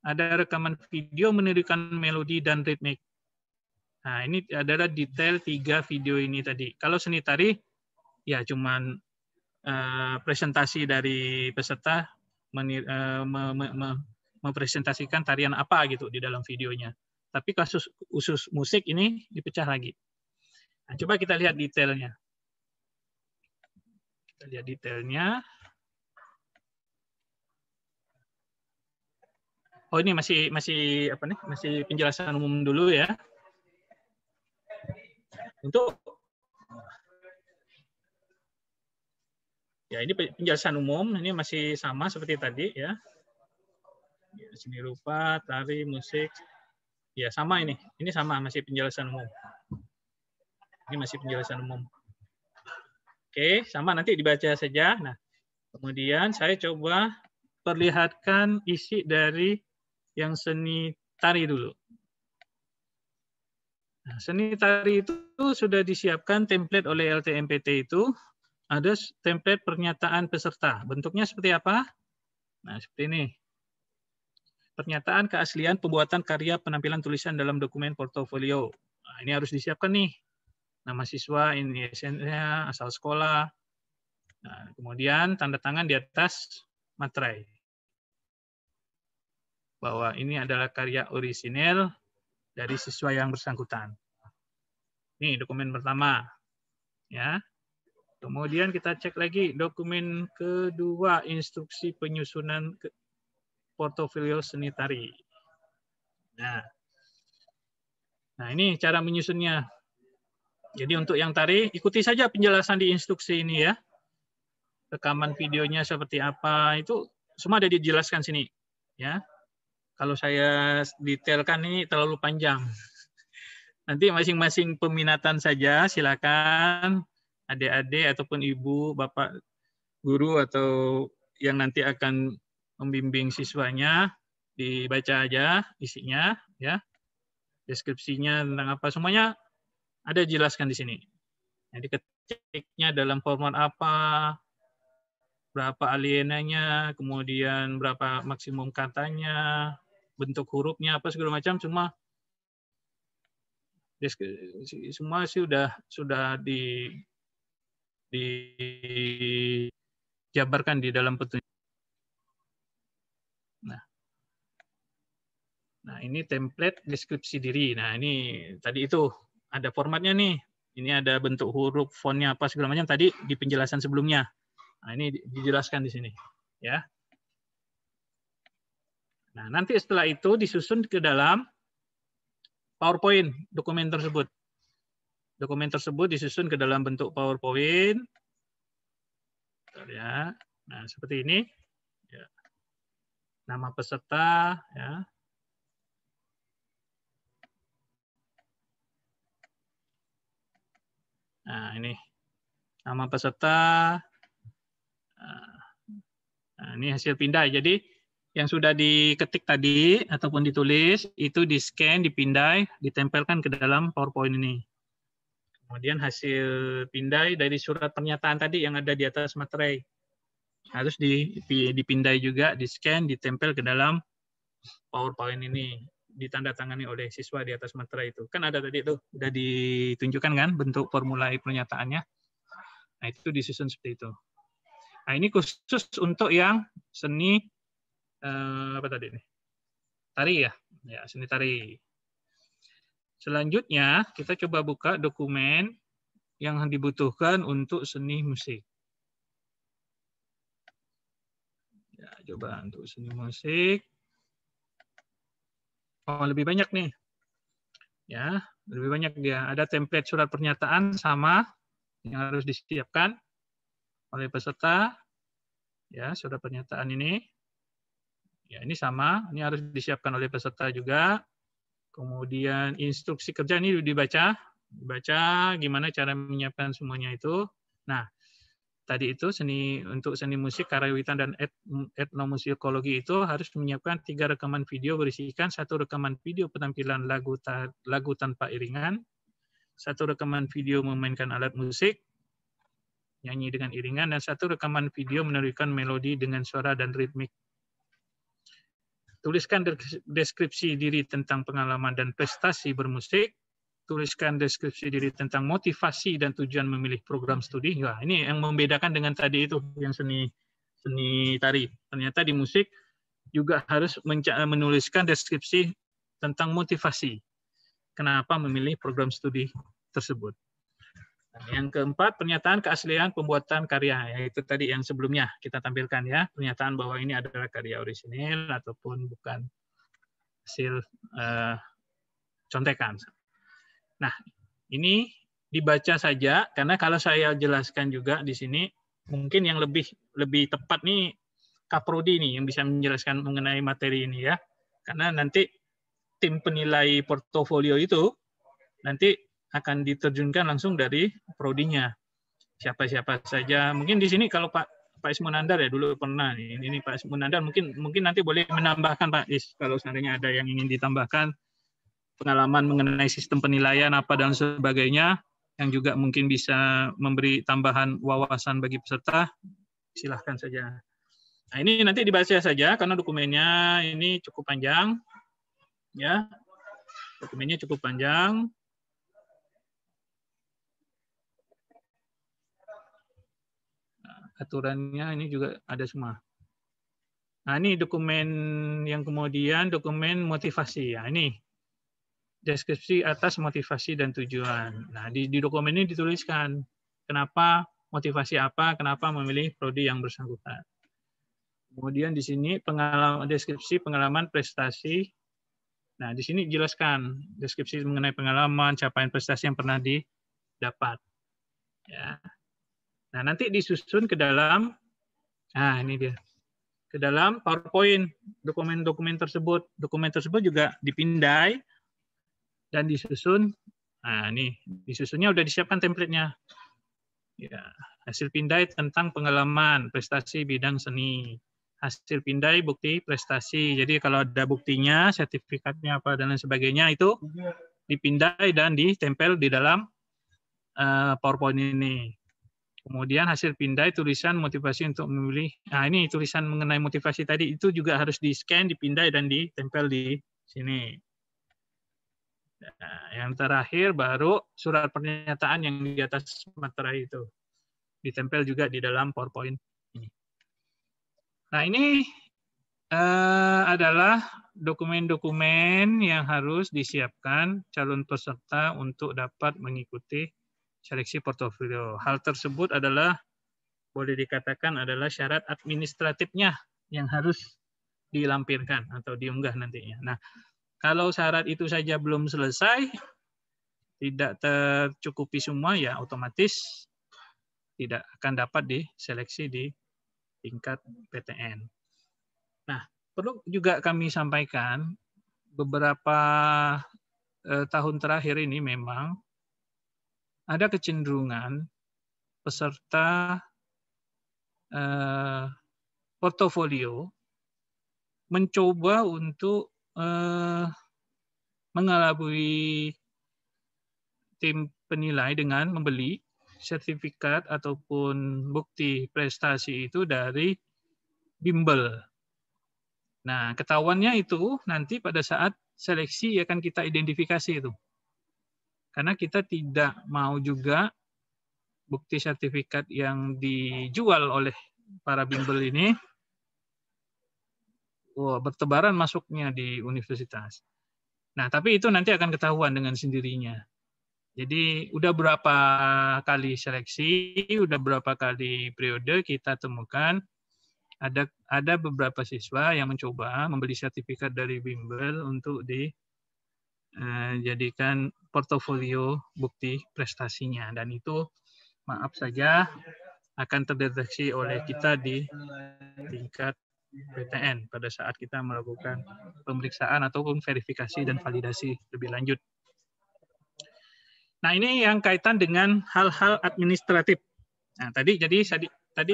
ada rekaman video menirukan melodi dan ritmik. Nah, ini adalah detail 3 video ini tadi. Kalau seni tari, ya cuman presentasi dari peserta mempresentasikan tarian apa gitu di dalam videonya. Tapi kasus khusus musik ini dipecah lagi. Nah, coba kita lihat detailnya. Kita lihat detailnya. Oh, ini masih apa nih? Masih penjelasan umum dulu ya. Untuk ya ini penjelasan umum, ini masih sama seperti tadi ya. Seni rupa, tari, musik, ya sama ini sama masih penjelasan umum. Ini masih penjelasan umum. Oke, sama nanti dibaca saja. Nah, kemudian saya coba perlihatkan isi dari yang seni tari dulu. Nah, seni tari itu sudah disiapkan template oleh LTMPT itu. Ada template pernyataan peserta. Bentuknya seperti apa? Nah, seperti ini. Pernyataan keaslian pembuatan karya penampilan tulisan dalam dokumen portofolio. Nah, ini harus disiapkan nih. Nama siswa, ini SN-nya, asal sekolah. Nah, kemudian tanda tangan di atas materai. Bahwa ini adalah karya orisinil dari siswa yang bersangkutan. Ini dokumen pertama. Ya. Kemudian kita cek lagi dokumen kedua, instruksi penyusunan portofolio seni tari. Nah, ini cara menyusunnya. Jadi untuk yang tari, ikuti saja penjelasan di instruksi ini ya. Rekaman videonya seperti apa, itu semua ada dijelaskan sini. Ya. Kalau saya detailkan ini terlalu panjang. Nanti masing-masing peminatan saja, silakan. Adik-adik ataupun ibu, bapak guru atau yang nanti akan membimbing siswanya, dibaca aja isinya, ya, deskripsinya tentang apa, semuanya ada dijelaskan di sini. Jadi ketiknya dalam format apa, berapa alienanya, kemudian berapa maksimum katanya, bentuk hurufnya apa segala macam, semua sudah dijabarkan di dalam petunjuk. Nah, ini template deskripsi diri. Nah, ini tadi itu ada formatnya nih. Ini ada bentuk huruf, fontnya apa segala macam tadi di penjelasan sebelumnya. Nah, ini dijelaskan di sini, ya. Nah, nanti setelah itu disusun ke dalam PowerPoint dokumen tersebut. Dokumen tersebut disusun ke dalam bentuk PowerPoint. Ya. Nah, seperti ini. Ya. Nama peserta, ya. Nah, ini nama peserta. Nah, ini hasil pindai. Jadi yang sudah diketik tadi ataupun ditulis itu di-scan, dipindai, ditempelkan ke dalam PowerPoint ini. Kemudian hasil pindai dari surat pernyataan tadi yang ada di atas materai harus dipindai juga, di-scan, ditempel ke dalam PowerPoint ini, ditandatangani oleh siswa di atas materai itu. Kan ada tadi itu, udah ditunjukkan kan bentuk formula pernyataannya. Nah, itu disusun seperti itu. Nah, ini khusus untuk yang seni apa tadi ini? Tari ya? Ya, seni tari. Selanjutnya, kita coba buka dokumen yang dibutuhkan untuk seni musik. Ya, coba untuk seni musik. Oh, lebih banyak nih. Ya, lebih banyak dia. Ada template surat pernyataan sama yang harus disiapkan oleh peserta. Ya, surat pernyataan ini. Ya, ini sama, ini harus disiapkan oleh peserta juga. Kemudian instruksi kerja ini dibaca gimana cara menyiapkan semuanya itu. Nah, tadi itu untuk seni musik, karawitan dan etnomusikologi itu harus menyiapkan 3 rekaman video berisikan 1 rekaman video penampilan lagu tanpa iringan, 1 rekaman video memainkan alat musik, nyanyi dengan iringan, dan 1 rekaman video menirukan melodi dengan suara dan ritmik. Tuliskan deskripsi diri tentang pengalaman dan prestasi bermusik. Tuliskan deskripsi diri tentang motivasi dan tujuan memilih program studi. Wah, ini yang membedakan dengan tadi itu, yang seni tari. Ternyata di musik juga harus menuliskan deskripsi tentang motivasi. Kenapa memilih program studi tersebut. Yang keempat, pernyataan keaslian pembuatan karya. Yaitu tadi yang sebelumnya kita tampilkan ya. Pernyataan bahwa ini adalah karya orisinil ataupun bukan hasil contekan. Nah, ini dibaca saja, karena kalau saya jelaskan juga di sini, mungkin yang lebih tepat nih Kaprodi nih yang bisa menjelaskan mengenai materi ini ya. Karena nanti tim penilai portofolio itu nanti akan diterjunkan langsung dari prodinya. Siapa-siapa saja. Mungkin di sini kalau Pak Ismunandar ya dulu pernah nih. Ini Pak Ismunandar mungkin nanti boleh menambahkan Pak Is kalau seandainya ada yang ingin ditambahkan pengalaman mengenai sistem penilaian apa dan sebagainya yang juga mungkin bisa memberi tambahan wawasan bagi peserta, silahkan saja. Nah, ini nanti dibaca saja karena dokumennya ini cukup panjang. Ya, dokumennya cukup panjang. Nah, aturannya ini juga ada semua. Nah, ini dokumen yang kemudian dokumen motivasi. Ya, ini deskripsi atas motivasi dan tujuan. Nah, di dokumen ini dituliskan kenapa, motivasi apa, kenapa memilih prodi yang bersangkutan. Kemudian di sini deskripsi pengalaman prestasi. Nah, di sini jelaskan deskripsi mengenai pengalaman, capaian prestasi yang pernah didapat. Ya. Nah, nanti disusun ke dalam, nah ini dia, ke dalam PowerPoint dokumen-dokumen tersebut. Dokumen tersebut juga dipindai dan disusun. Nah, ini disusunnya udah disiapkan template-nya. Ya, hasil pindai tentang pengalaman prestasi bidang seni. Hasil pindai bukti prestasi. Jadi kalau ada buktinya, sertifikatnya apa dan lain sebagainya itu dipindai dan ditempel di dalam PowerPoint ini. Kemudian hasil pindai tulisan motivasi untuk memilih. Nah, ini tulisan mengenai motivasi tadi itu juga harus di-scan, dipindai dan ditempel di sini. Nah, yang terakhir baru surat pernyataan yang di atas materai itu. Ditempel juga di dalam PowerPoint ini. Nah, ini adalah dokumen-dokumen yang harus disiapkan calon peserta untuk dapat mengikuti seleksi portofolio. Hal tersebut adalah boleh dikatakan adalah syarat administratifnya yang harus dilampirkan atau diunggah nantinya. Nah, kalau syarat itu saja belum selesai, tidak tercukupi semua, ya otomatis tidak akan dapat diseleksi di tingkat PTN. Nah, perlu juga kami sampaikan, beberapa tahun terakhir ini memang ada kecenderungan peserta portofolio mencoba untuk mengelabui tim penilai dengan membeli sertifikat ataupun bukti prestasi itu dari bimbel. Nah, ketahuannya itu nanti pada saat seleksi akan kita identifikasi itu. Karena kita tidak mau juga bukti sertifikat yang dijual oleh para bimbel ini bertebaran masuknya di universitas. Nah, tapi itu nanti akan ketahuan dengan sendirinya. Jadi udah berapa kali seleksi, udah berapa kali periode kita temukan ada beberapa siswa yang mencoba membeli sertifikat dari bimbel untuk dijadikan portofolio bukti prestasinya, dan itu maaf saja akan terdeteksi oleh kita di tingkat PTN pada saat kita melakukan pemeriksaan ataupun verifikasi dan validasi lebih lanjut. Nah, ini yang kaitan dengan hal-hal administratif. Nah, tadi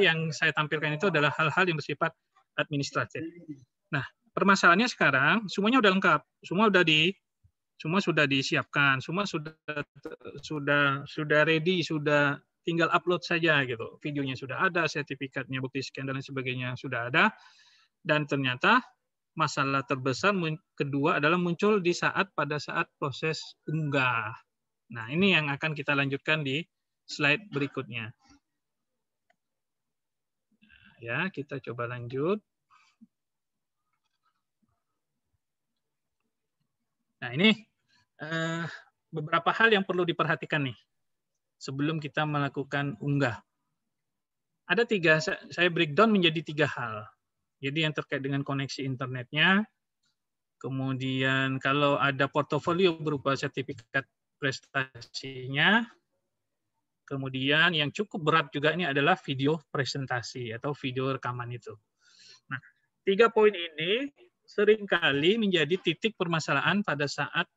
yang saya tampilkan itu adalah hal-hal yang bersifat administratif. Nah, permasalahannya sekarang semuanya udah lengkap, semua sudah disiapkan, semua sudah ready, sudah tinggal upload saja gitu. Videonya sudah ada, sertifikatnya, bukti scan dan lain sebagainya sudah ada. Dan ternyata masalah terbesar kedua adalah muncul pada saat proses unggah. Nah, ini yang akan kita lanjutkan di slide berikutnya. Ya, kita coba lanjut. Nah, ini beberapa hal yang perlu diperhatikan nih sebelum kita melakukan unggah. Ada saya breakdown menjadi 3 hal. Jadi yang terkait dengan koneksi internetnya, kemudian kalau ada portofolio berupa sertifikat prestasinya, Kemudian yang cukup berat juga ini adalah video presentasi atau video rekaman itu. Nah, 3 poin ini seringkali menjadi titik permasalahan pada saat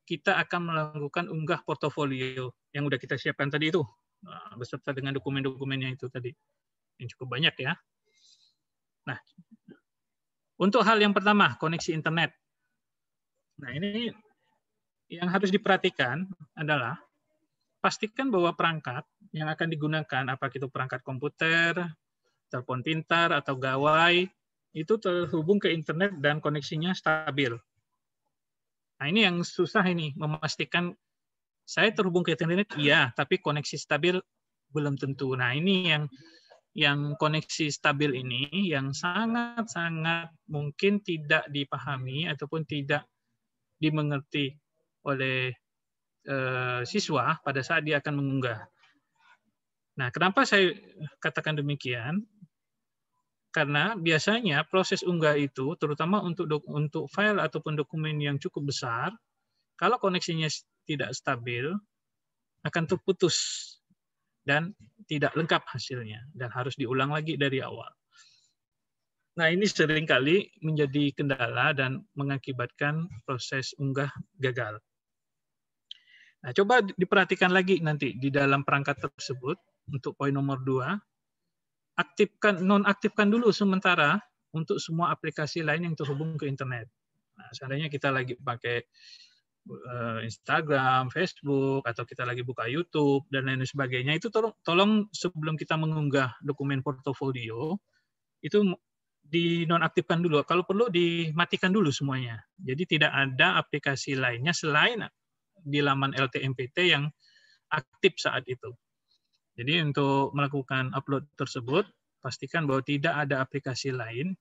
kita akan melakukan unggah portofolio yang udah kita siapkan tadi itu, beserta dengan dokumen-dokumennya itu tadi, yang cukup banyak ya. Nah, untuk hal yang pertama, koneksi internet. Nah, ini yang harus diperhatikan adalah pastikan bahwa perangkat yang akan digunakan, apakah itu perangkat komputer, telepon pintar, atau gawai, itu terhubung ke internet dan koneksinya stabil. Nah, ini yang susah ini, memastikan saya terhubung ke internet, iya, tapi koneksi stabil belum tentu. Nah, ini yang koneksi stabil ini yang sangat-sangat mungkin tidak dipahami ataupun tidak dimengerti oleh siswa pada saat dia akan mengunggah. Nah, kenapa saya katakan demikian? Karena biasanya proses unggah itu, terutama untuk file ataupun dokumen yang cukup besar, kalau koneksinya tidak stabil, akan terputus dan tidak lengkap hasilnya, dan harus diulang lagi dari awal. Nah, ini seringkali menjadi kendala dan mengakibatkan proses unggah gagal. Nah, coba diperhatikan lagi nanti di dalam perangkat tersebut untuk poin nomor 2, nonaktifkan dulu sementara untuk semua aplikasi lain yang terhubung ke internet. Nah, seandainya kita lagi pakai Instagram, Facebook, atau kita lagi buka YouTube dan lain sebagainya, itu tolong sebelum kita mengunggah dokumen portofolio itu dinonaktifkan dulu. Kalau perlu dimatikan dulu semuanya. Jadi tidak ada aplikasi lainnya selain di laman LTMPT yang aktif saat itu. Jadi untuk melakukan upload tersebut, pastikan bahwa tidak ada aplikasi lain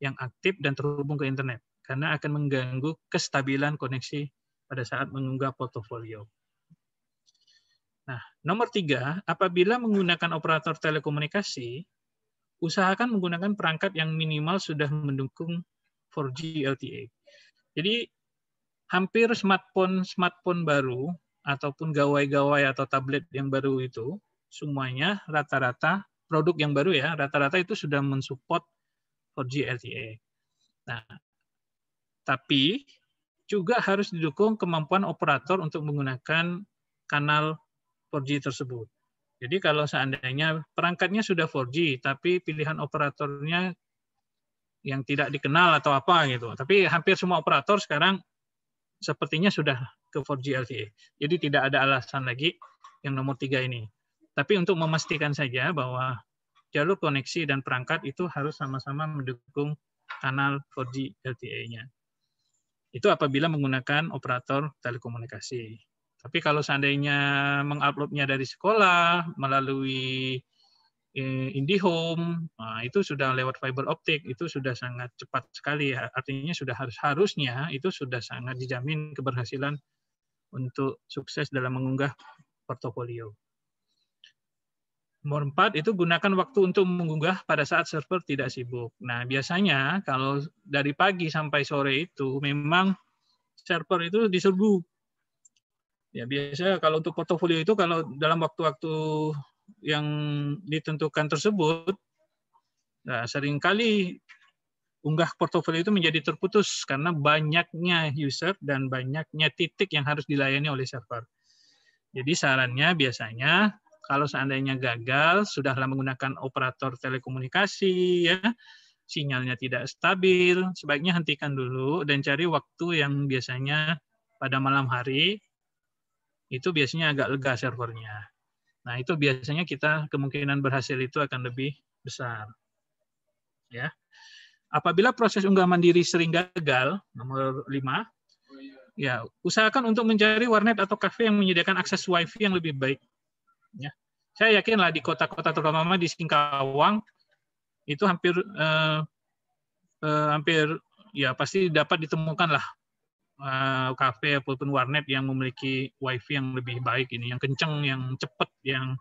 yang aktif dan terhubung ke internet, karena akan mengganggu kestabilan koneksi pada saat mengunggah portofolio. Nah, nomor 3, apabila menggunakan operator telekomunikasi, usahakan menggunakan perangkat yang minimal sudah mendukung 4G LTE. Jadi hampir smartphone baru ataupun gawai-gawai atau tablet yang baru itu semuanya rata-rata produk yang baru ya, rata-rata itu sudah mensupport 4G LTE. Nah, tapi juga harus didukung kemampuan operator untuk menggunakan kanal 4G tersebut. Jadi kalau seandainya perangkatnya sudah 4G, tapi pilihan operatornya yang tidak dikenal atau apa gitu. Tapi hampir semua operator sekarang sepertinya sudah ke 4G LTE. Jadi tidak ada alasan lagi yang nomor 3 ini. Tapi untuk memastikan saja bahwa jalur koneksi dan perangkat itu harus sama-sama mendukung kanal 4G LTE-nya. Itu apabila menggunakan operator telekomunikasi. Tapi kalau seandainya menguploadnya dari sekolah, melalui IndiHome, nah itu sudah lewat fiber optik, itu sudah sangat cepat sekali. Artinya sudah harusnya itu sudah sangat dijamin keberhasilan untuk sukses dalam mengunggah portofolio. Nomor 4 itu gunakan waktu untuk mengunggah pada saat server tidak sibuk. Nah, biasanya kalau dari pagi sampai sore itu memang server itu diserbu. Ya, biasanya kalau untuk portofolio itu kalau dalam waktu-waktu yang ditentukan tersebut, nah, seringkali unggah portofolio itu menjadi terputus karena banyaknya user dan banyaknya titik yang harus dilayani oleh server. Jadi sarannya biasanya kalau seandainya gagal, sudahlah menggunakan operator telekomunikasi, ya, sinyalnya tidak stabil, sebaiknya hentikan dulu dan cari waktu yang biasanya pada malam hari, itu biasanya agak lega servernya. Nah, itu biasanya kita kemungkinan berhasil itu akan lebih besar. Ya. Apabila proses unggah mandiri sering gagal, nomor 5, ya, usahakan untuk mencari warnet atau kafe yang menyediakan akses WiFi yang lebih baik. Ya. Saya yakinlah di kota-kota terutama di Singkawang itu hampir ya pasti dapat ditemukan lah kafe ataupun warnet yang memiliki WiFi yang lebih baik ini, yang kencang, yang cepat, yang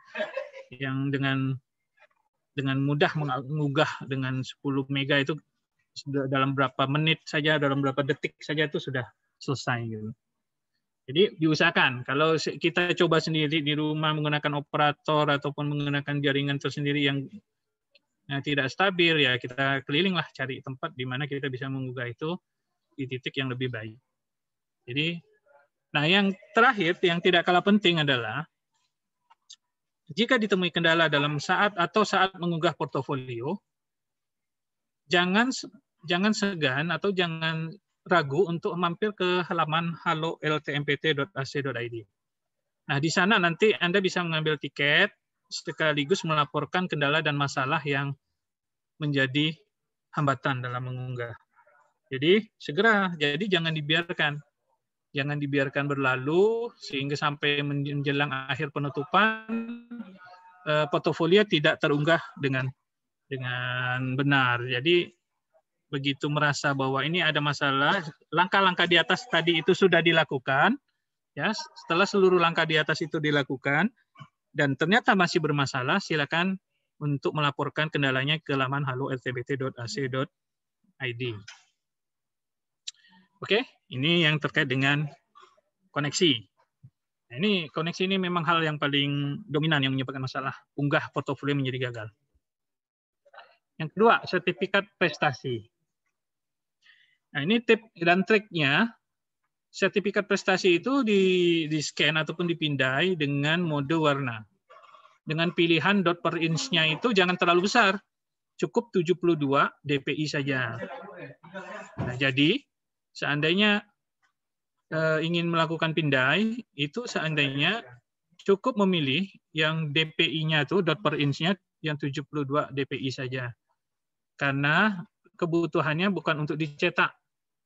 dengan mudah mengunggah dengan 10 mega itu dalam berapa menit saja, dalam berapa detik saja itu sudah selesai gitu. Jadi diusahakan kalau kita coba sendiri di rumah menggunakan operator ataupun menggunakan jaringan tersendiri yang tidak stabil, ya kita kelilinglah cari tempat di mana kita bisa mengunggah itu di titik yang lebih baik. Jadi, nah yang terakhir yang tidak kalah penting adalah jika ditemui kendala dalam saat mengunggah portofolio, jangan segan atau jangan ragu untuk mampir ke halaman halo.ltmpt.ac.id. Nah, di sana nanti Anda bisa mengambil tiket sekaligus melaporkan kendala dan masalah yang menjadi hambatan dalam mengunggah. Jadi segera, jadi jangan dibiarkan berlalu sehingga sampai menjelang akhir penutupan portofolio tidak terunggah dengan benar. Jadi begitu merasa bahwa ini ada masalah, langkah-langkah di atas tadi itu sudah dilakukan, ya. Setelah seluruh langkah di atas itu dilakukan dan ternyata masih bermasalah, silakan untuk melaporkan kendalanya ke laman halo.ltbt.ac.id. Oke, ini yang terkait dengan koneksi. Nah, ini koneksi ini memang hal yang paling dominan yang menyebabkan masalah unggah portofolio menjadi gagal. Yang kedua, sertifikat prestasi. Nah, ini tip dan triknya, sertifikat prestasi itu di-scan ataupun dipindai dengan mode warna. Dengan pilihan dot per inch-nya itu jangan terlalu besar, cukup 72 dpi saja. Nah, jadi seandainya ingin melakukan pindai, itu seandainya cukup memilih yang dpi-nya itu dot per inch-nya yang 72 dpi saja. Karena kebutuhannya bukan untuk dicetak,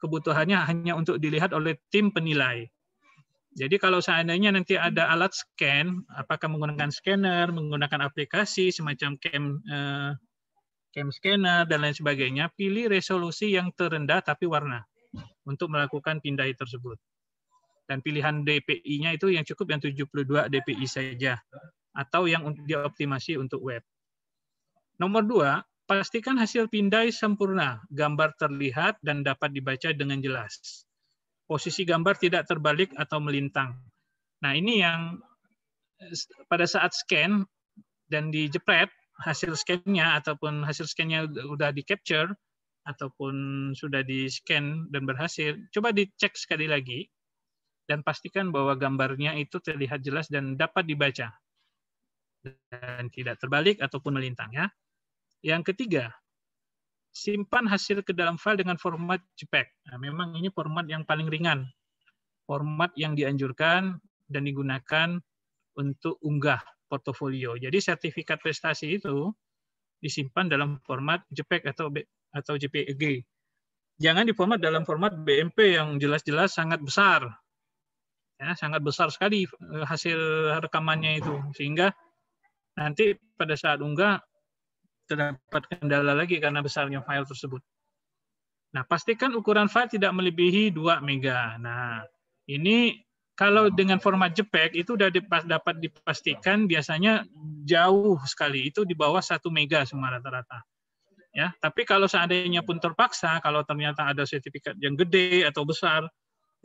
kebutuhannya hanya untuk dilihat oleh tim penilai. Jadi kalau seandainya nanti ada alat scan, apakah menggunakan scanner, menggunakan aplikasi semacam cam scanner dan lain sebagainya, pilih resolusi yang terendah tapi warna untuk melakukan pindai tersebut. Dan pilihan DPI-nya itu yang cukup yang 72 DPI saja atau yang dioptimasi untuk web. Nomor 2, pastikan hasil pindai sempurna, gambar terlihat dan dapat dibaca dengan jelas. Posisi gambar tidak terbalik atau melintang. Nah, ini yang pada saat scan dan dijepret hasil scan-nya ataupun hasil scan-nya sudah di-capture ataupun sudah di-scan dan berhasil, coba dicek sekali lagi dan pastikan bahwa gambarnya itu terlihat jelas dan dapat dibaca dan tidak terbalik ataupun melintang, ya. Yang ketiga, simpan hasil ke dalam file dengan format JPEG. Nah, memang ini format yang paling ringan, format yang dianjurkan dan digunakan untuk unggah portofolio. Jadi sertifikat prestasi itu disimpan dalam format JPEG atau JPG. Jangan diformat dalam format BMP yang jelas-jelas sangat besar. Ya, sangat besar sekali hasil rekamannya itu, sehingga nanti pada saat unggah terdapat kendala lagi karena besarnya file tersebut. Nah, pastikan ukuran file tidak melebihi 2 mega. Nah, ini kalau dengan format JPEG itu sudah dapat dipastikan biasanya jauh sekali, itu di bawah 1 mega semua rata-rata. Ya, tapi kalau seandainya pun terpaksa, kalau ternyata ada sertifikat yang gede atau besar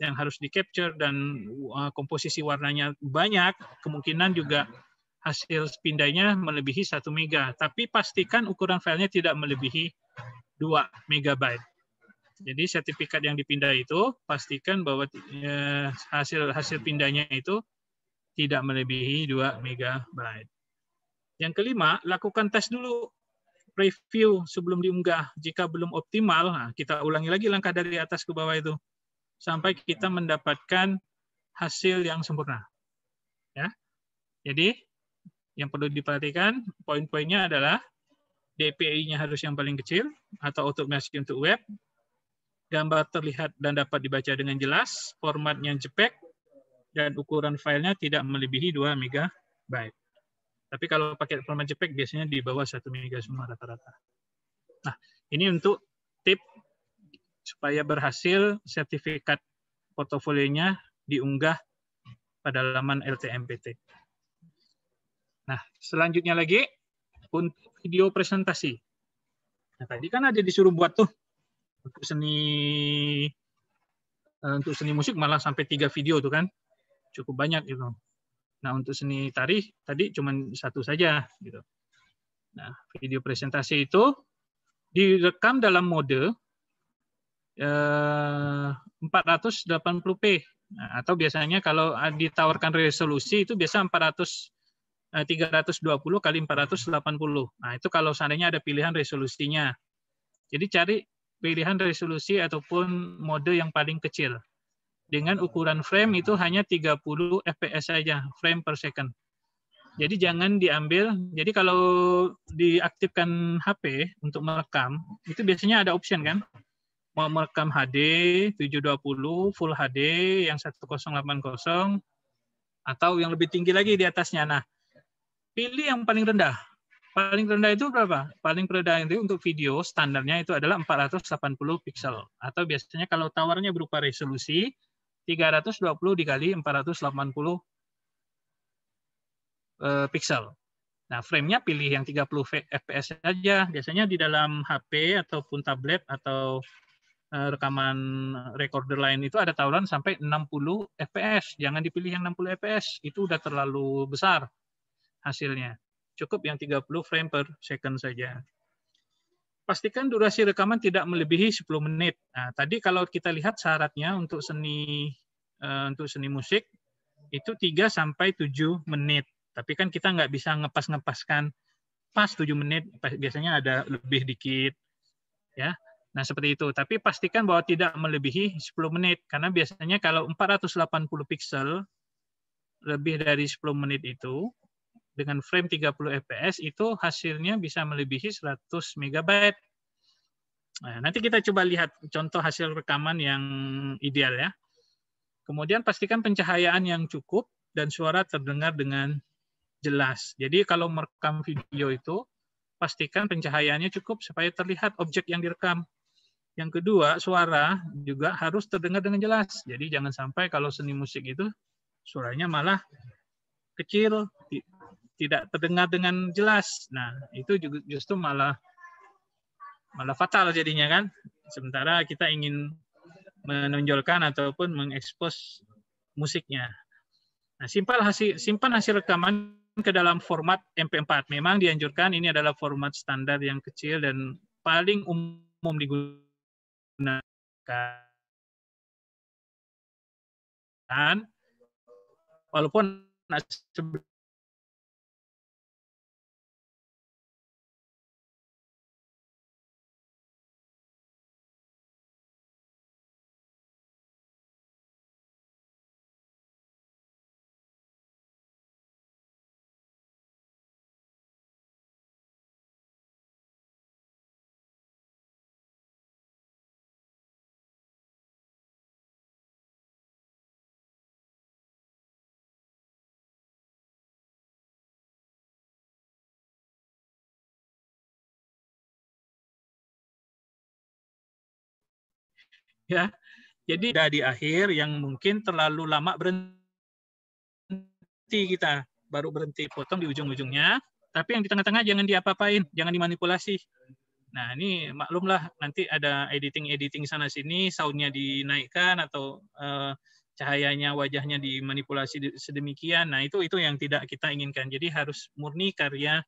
yang harus di-capture dan komposisi warnanya banyak, kemungkinan juga hasil pindainya melebihi 1 mega. Tapi pastikan ukuran filenya tidak melebihi 2 megabyte. Jadi sertifikat yang dipindah itu pastikan bahwa hasil pindahnya itu tidak melebihi 2 megabyte. Yang kelima, lakukan tes dulu, preview sebelum diunggah. Jika belum optimal, nah kita ulangi lagi langkah dari atas ke bawah itu sampai kita mendapatkan hasil yang sempurna. Ya. Jadi yang perlu diperhatikan poin-poinnya adalah DPI-nya harus yang paling kecil atau otomasi untuk web, gambar terlihat dan dapat dibaca dengan jelas, formatnya JPEG, dan ukuran filenya tidak melebihi 2 megabyte. Tapi kalau pakai format JPEG biasanya di bawah 1 mega semua rata-rata. Nah, ini untuk tip supaya berhasil sertifikat portofolionya diunggah pada laman LTMPT. Nah, selanjutnya lagi untuk video presentasi. Nah, tadi kan ada disuruh buat tuh untuk seni musik malah sampai 3 video tuh kan. cukup banyak itu. Nah, untuk seni tari tadi cuma satu saja gitu. Nah, video presentasi itu direkam dalam mode 480p. Nah, atau biasanya kalau ditawarkan resolusi itu biasa 320 kali 480. Nah, itu kalau seandainya ada pilihan resolusinya. Jadi cari pilihan resolusi ataupun mode yang paling kecil. Dengan ukuran frame itu hanya 30 fps saja, frame per second. Jadi jangan diambil, jadi kalau diaktifkan HP untuk merekam, itu biasanya ada option kan? Mau merekam HD 720, Full HD yang 1080, atau yang lebih tinggi lagi di atasnya. Nah, pilih yang paling rendah. Paling rendah itu berapa? Paling rendah itu untuk video standarnya itu adalah 480 pixel. Atau biasanya kalau tawarnya berupa resolusi 320 dikali 480 pixel. Nah, frame-nya pilih yang 30 fps saja. Biasanya di dalam HP ataupun tablet atau rekaman recorder lain itu ada tawaran sampai 60 fps. Jangan dipilih yang 60 fps, itu udah terlalu besar hasilnya. Cukup yang 30 frame per second saja. Pastikan durasi rekaman tidak melebihi 10 menit. Nah, tadi kalau kita lihat syaratnya untuk seni musik itu 3 sampai 7 menit. Tapi kan kita nggak bisa ngepas-ngepaskan pas 7 menit, biasanya ada lebih dikit. Ya. Nah, seperti itu. Tapi pastikan bahwa tidak melebihi 10 menit. Karena biasanya kalau 480 pixel, lebih dari 10 menit itu, dengan frame 30 fps, itu hasilnya bisa melebihi 100 MB. Nah, nanti kita coba lihat contoh hasil rekaman yang ideal ya. Kemudian pastikan pencahayaan yang cukup dan suara terdengar dengan jelas. Jadi kalau merekam video itu, pastikan pencahayaannya cukup supaya terlihat objek yang direkam. Yang kedua, suara juga harus terdengar dengan jelas. Jadi jangan sampai kalau seni musik itu suaranya malah kecil, tidak terdengar dengan jelas. Nah, itu juga justru malah fatal jadinya kan. Sementara kita ingin menonjolkan ataupun mengekspos musiknya. Nah, simpan hasil rekaman ke dalam format MP4. Memang dianjurkan ini adalah format standar yang kecil dan paling umum digunakan. Walaupun ya, jadi ada di akhir yang mungkin terlalu lama berhenti kita, baru berhenti potong di ujung-ujungnya, tapi yang di tengah-tengah jangan diapa-apain, jangan dimanipulasi. Nah, ini maklumlah nanti ada editing sana-sini, sound-nya dinaikkan atau cahayanya, wajahnya dimanipulasi sedemikian. Nah, itu yang tidak kita inginkan. Jadi harus murni karya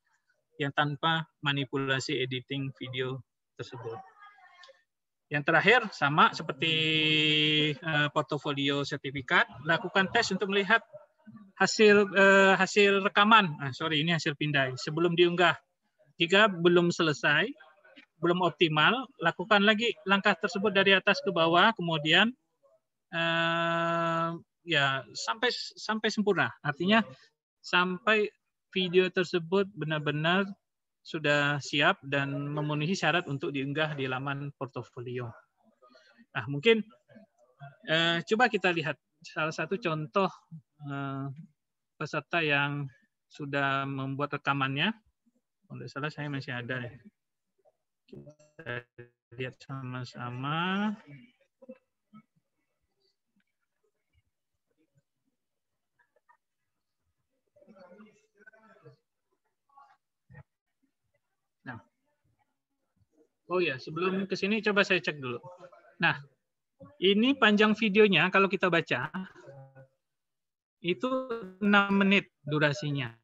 yang tanpa manipulasi editing video tersebut. Yang terakhir, sama seperti portofolio sertifikat, lakukan tes untuk melihat hasil rekaman. Ini hasil pindai sebelum diunggah. Jika belum selesai, belum optimal, lakukan lagi langkah tersebut dari atas ke bawah, kemudian sampai sempurna. Artinya sampai video tersebut benar-benar sudah siap dan memenuhi syarat untuk diunggah di laman portofolio. Nah, mungkin coba kita lihat salah satu contoh peserta yang sudah membuat rekamannya. Kalau tidak salah saya masih ada. Kita lihat sama-sama. Nah, oh ya, sebelum ke sini coba saya cek dulu. Nah, ini panjang videonya kalau kita baca itu 6 menit durasinya.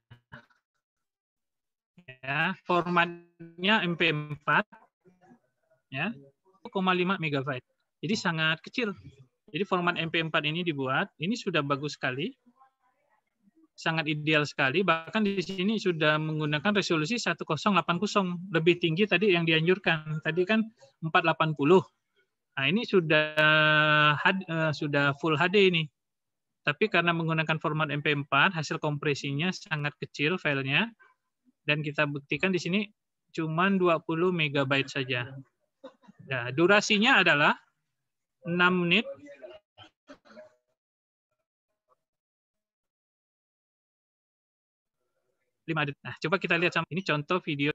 Ya, formatnya MP4 ya, 1,5 MB. Jadi sangat kecil. Jadi format MP4 ini dibuat, ini sudah bagus sekali. Sangat ideal sekali, bahkan di sini sudah menggunakan resolusi 1080, lebih tinggi tadi yang dianjurkan. Tadi kan 480. Nah, ini sudah full HD ini. Tapi karena menggunakan format MP4, hasil kompresinya sangat kecil filenya, dan kita buktikan di sini cuma 20 MB saja. Nah, durasinya adalah 6 menit. Nah, coba kita lihat ini contoh video.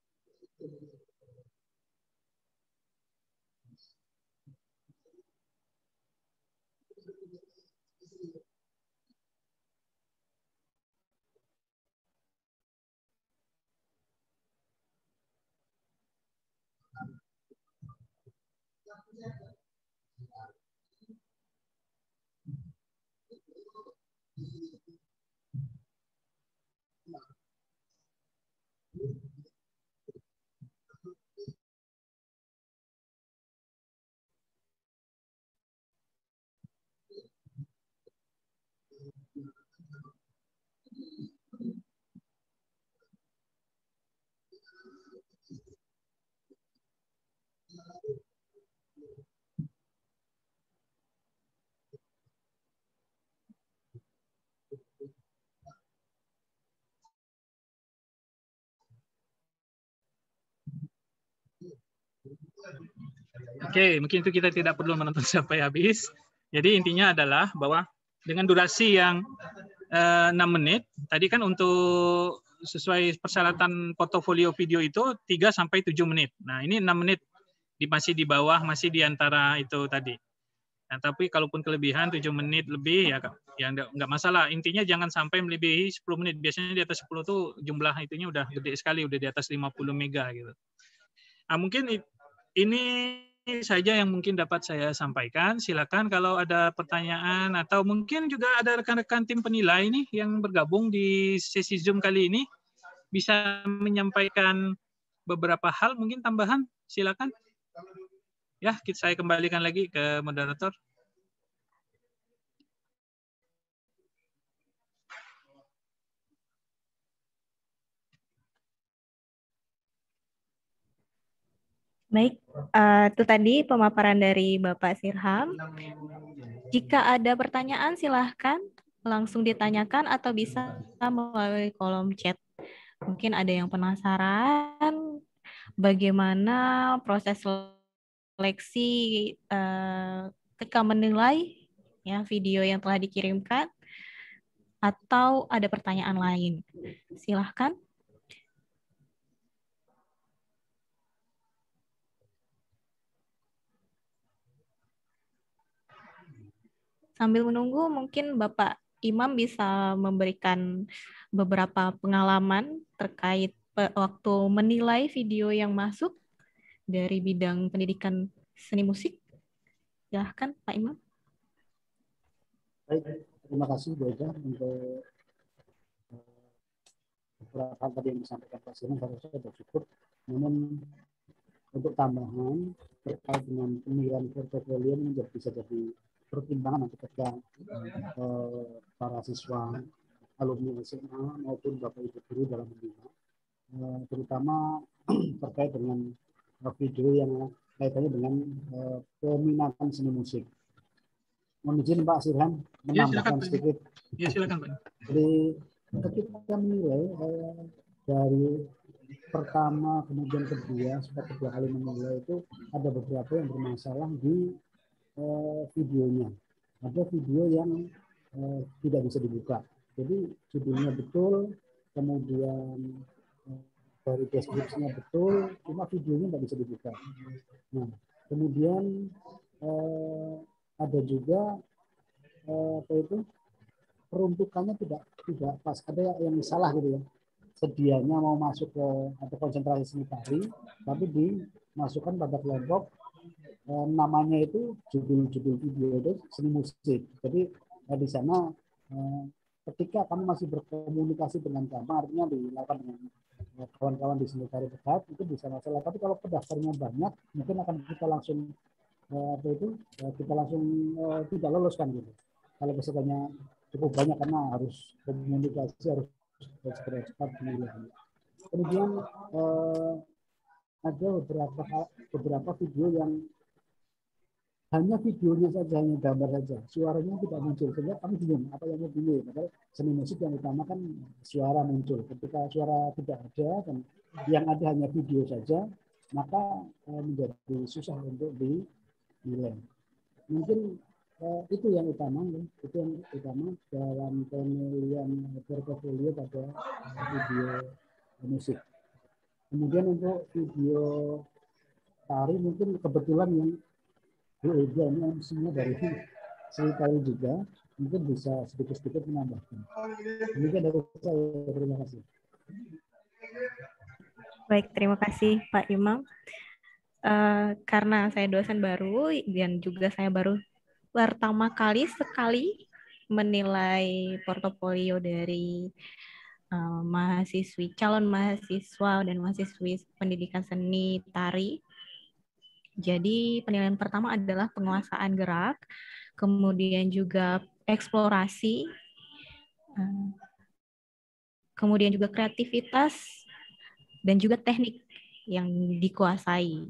Oke, mungkin itu kita tidak perlu menonton sampai habis. Jadi intinya adalah bahwa dengan durasi yang 6 menit, tadi kan untuk sesuai persyaratan portofolio video itu 3 sampai 7 menit. Nah, ini 6 menit masih di bawah, masih di antara itu tadi. Nah, tapi kalaupun kelebihan 7 menit lebih ya enggak masalah. Intinya jangan sampai melebihi 10 menit. Biasanya di atas 10 tuh jumlah itunya udah gede sekali, udah di atas 50 mega gitu. Nah, mungkin ini saja yang mungkin dapat saya sampaikan. Silakan kalau ada pertanyaan atau mungkin juga ada rekan-rekan tim penilai nih yang bergabung di sesi Zoom kali ini bisa menyampaikan beberapa hal mungkin tambahan. Silakan. Ya, saya kembalikan lagi ke moderator. Baik, itu tadi pemaparan dari Bapak Sirham. Jika ada pertanyaan, silahkan langsung ditanyakan atau bisa melalui kolom chat. Mungkin ada yang penasaran bagaimana proses seleksi ketika menilai ya video yang telah dikirimkan, atau ada pertanyaan lain. Silahkan. Sambil menunggu, mungkin Bapak Imam bisa memberikan beberapa pengalaman terkait waktu menilai video yang masuk dari bidang pendidikan seni musik. Silahkan, Pak Imam. Baik, terima kasih Bu Eda untuk beberapa hal tadi yang disampaikan Pak Sirham, saya sudah cukup. Namun untuk tambahan terkait dengan penilaian portofolio ini bisa jadi pertimbangan ketika para siswa alumni SMA maupun Bapak Ibu guru dalam menilai, terutama terkait dengan video yang kaitannya dengan peminatan seni musik. Mohon izin Pak Sirham menambahkan sedikit. Ya, silakan Pak. Jadi ketika menilai dari pertama kemudian kedua, setelah kedua kali menilai itu ada beberapa yang bermasalah di videonya. Ada video yang tidak bisa dibuka. Jadi judulnya betul, kemudian dari deskripsinya betul, cuma videonya tidak bisa dibuka. Nah, kemudian ada juga apa itu peruntukannya tidak pas. Ada yang salah gitu ya. Sedianya mau masuk ke atau konsentrasi seni tari, tapi dimasukkan pada kelompok namanya itu judul video itu seni musik. Jadi di sana ketika kami masih berkomunikasi dengan gampang, artinya dilakukan dengan kawan-kawan di sekitar dekat, itu bisa masalah. Tapi kalau pendaftarnya banyak, mungkin akan kita langsung kita langsung tidak loloskan gitu. Kalau pesertanya cukup banyak karena harus komunikasi, harus cepat pemilihan. Kemudian ada beberapa video yang hanya videonya saja, hanya gambar saja, suaranya tidak muncul, sehingga kami bingung apa yang mau pilih. Padahal seni musik yang utama kan suara muncul. Ketika suara tidak ada dan yang ada hanya video saja, maka menjadi susah untuk dinilai. Mungkin itu yang utama, dalam penilaian portofolio pada video musik. Kemudian untuk video tari mungkin kebetulan yang MC-nya dari Sri Tari juga, mungkin bisa sedikit-sedikit menambahkan. Demikian dari saya, terima kasih. Baik, terima kasih Pak Imam. Karena saya dosen baru dan juga saya baru pertama kali sekali menilai portofolio dari calon mahasiswa dan mahasiswi pendidikan seni tari. Jadi penilaian pertama adalah penguasaan gerak, kemudian juga eksplorasi, kemudian juga kreativitas, dan juga teknik yang dikuasai.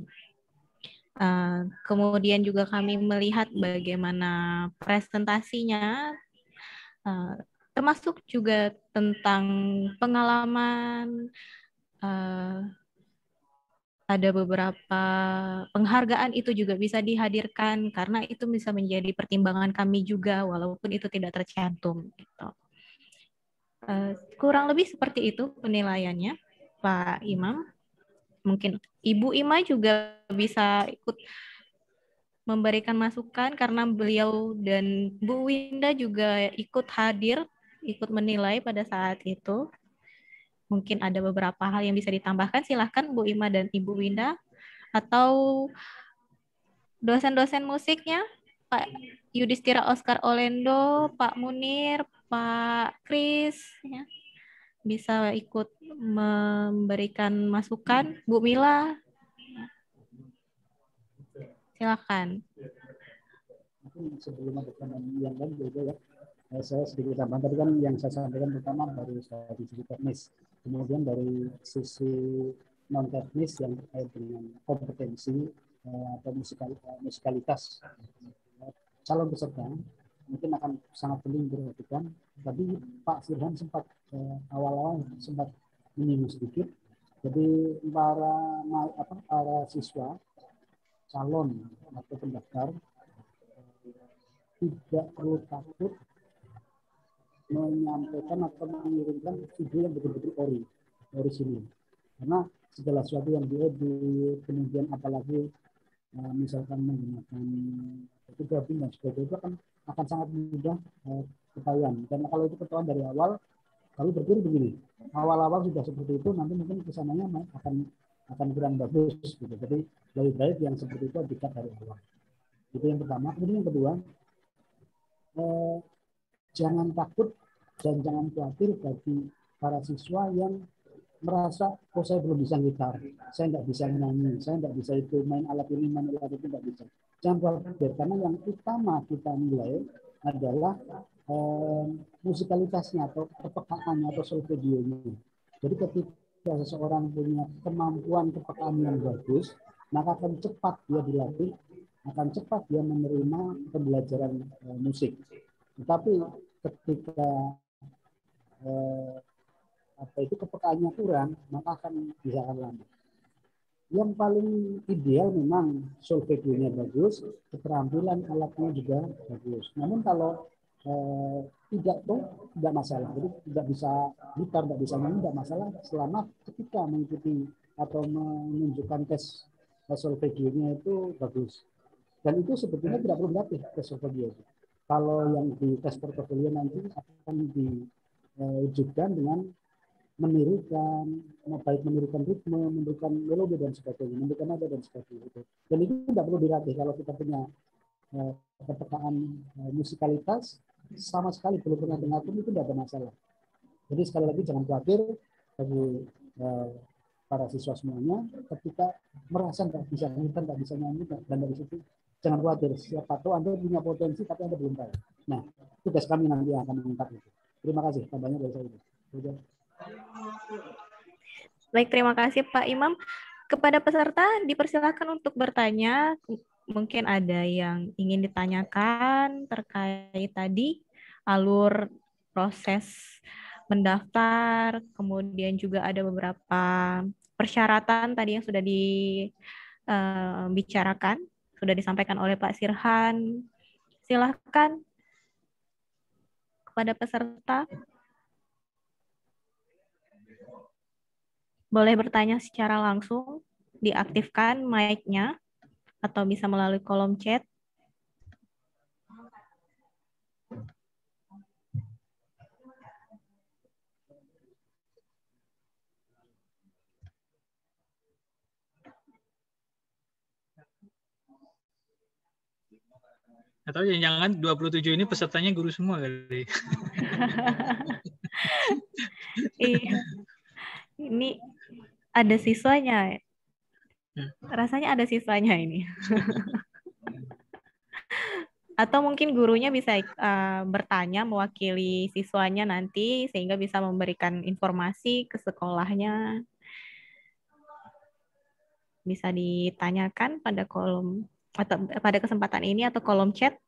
Kemudian juga kami melihat bagaimana presentasinya, termasuk juga tentang pengalaman, ada beberapa penghargaan itu juga bisa dihadirkan karena itu bisa menjadi pertimbangan kami juga walaupun itu tidak tercantum gitu. Kurang lebih seperti itu penilaiannya Pak Imam. Mungkin Ibu Ima juga bisa ikut memberikan masukan karena beliau dan Bu Winda juga ikut hadir, ikut menilai pada saat itu. Mungkin ada beberapa hal yang bisa ditambahkan, silahkan Bu Ima dan Ibu Winda. Atau dosen-dosen musiknya, Pak Yudhistira Oscar Olendo, Pak Munir, Pak Kris, ya, bisa ikut memberikan masukan. Bu Mila, silakan. Mungkin sebelum ada yang lain juga ya, saya sedikit tambahkan. Tadi kan yang saya sampaikan pertama dari sisi teknis, kemudian dari sisi non teknis yang terkait dengan kompetensi atau musikalitas calon peserta mungkin akan sangat penting diperhatikan. Tadi Pak Firhan sempat awal-awal sempat menyinggung sedikit. Jadi para siswa calon atau pendaftar tidak perlu takut menyampaikan atau mengirimkan video yang betul-betul orisinil, karena segala sesuatu yang diedit, kemudian apalagi misalkan menggunakan dubbing dan sebagainya itu akan sangat mudah ketahuan. Dan kalau itu ketahuan dari awal, kami berpikir begini, awal-awal sudah seperti itu, nanti mungkin kesananya akan kurang bagus gitu. Jadi lebih baik yang seperti itu dikat dari awal. Itu yang pertama. Kemudian yang kedua, jangan takut dan jangan khawatir bagi para siswa yang merasa, oh saya belum bisa gitar, saya nggak bisa nyanyi, saya nggak bisa itu, main alat ini, main alat itu, nggak bisa. Jangan khawatir, karena yang utama kita nilai adalah musikalitasnya atau kepekaannya atau solfegionya. Jadi ketika seseorang punya kemampuan kepekaan yang bagus, maka akan cepat dia dilatih, akan cepat dia menerima pembelajaran musik. Tetapi ketika kepekaannya kurang, maka akan bisa lama. Yang paling ideal memang solfegionya bagus, keterampilan alatnya juga bagus. Namun kalau tidak masalah. Jadi tidak bisa gitar, tidak bisa nyanyi, tidak masalah selama ketika mengikuti atau menunjukkan tes solfegionya itu bagus. Dan itu sebetulnya tidak perlu dilatih tes solfegio. Kalau yang di tes portofolio nanti akan diwujudkan dengan menirukan, baik menirukan ritme, menirukan melodi dan sebagainya, menirukan nada dan sebagainya. Dan itu tidak perlu dilatih kalau kita punya kepekaan musikalitas, sama sekali belum pernah dengar pun itu tidak ada masalah. Jadi sekali lagi jangan khawatir bagi para siswa semuanya ketika merasa nggak bisa ngitar, nggak bisa nyanyi, dan dari situ jangan khawatir. Siapa tahu Anda punya potensi tapi Anda belum tahu. Nah, tugas kami nanti akan mengungkap itu. Terima kasih. Tambahnya dari saya. Baik, terima kasih Pak Imam. Kepada peserta dipersilakan untuk bertanya. Mungkin ada yang ingin ditanyakan terkait tadi alur proses mendaftar, kemudian juga ada beberapa persyaratan tadi yang sudah dibicarakan, sudah disampaikan oleh Pak Sirhan. Silahkan kepada peserta. Boleh bertanya secara langsung, diaktifkan mic-nya, atau bisa melalui kolom chat. Atau jangan 27 ini pesertanya guru semua kali. Iya. Ini ada siswanya. Rasanya ada siswanya ini. Atau mungkin gurunya bisa bertanya mewakili siswanya nanti sehingga bisa memberikan informasi ke sekolahnya. Bisa ditanyakan pada kolom atau pada kesempatan ini atau kolom chat.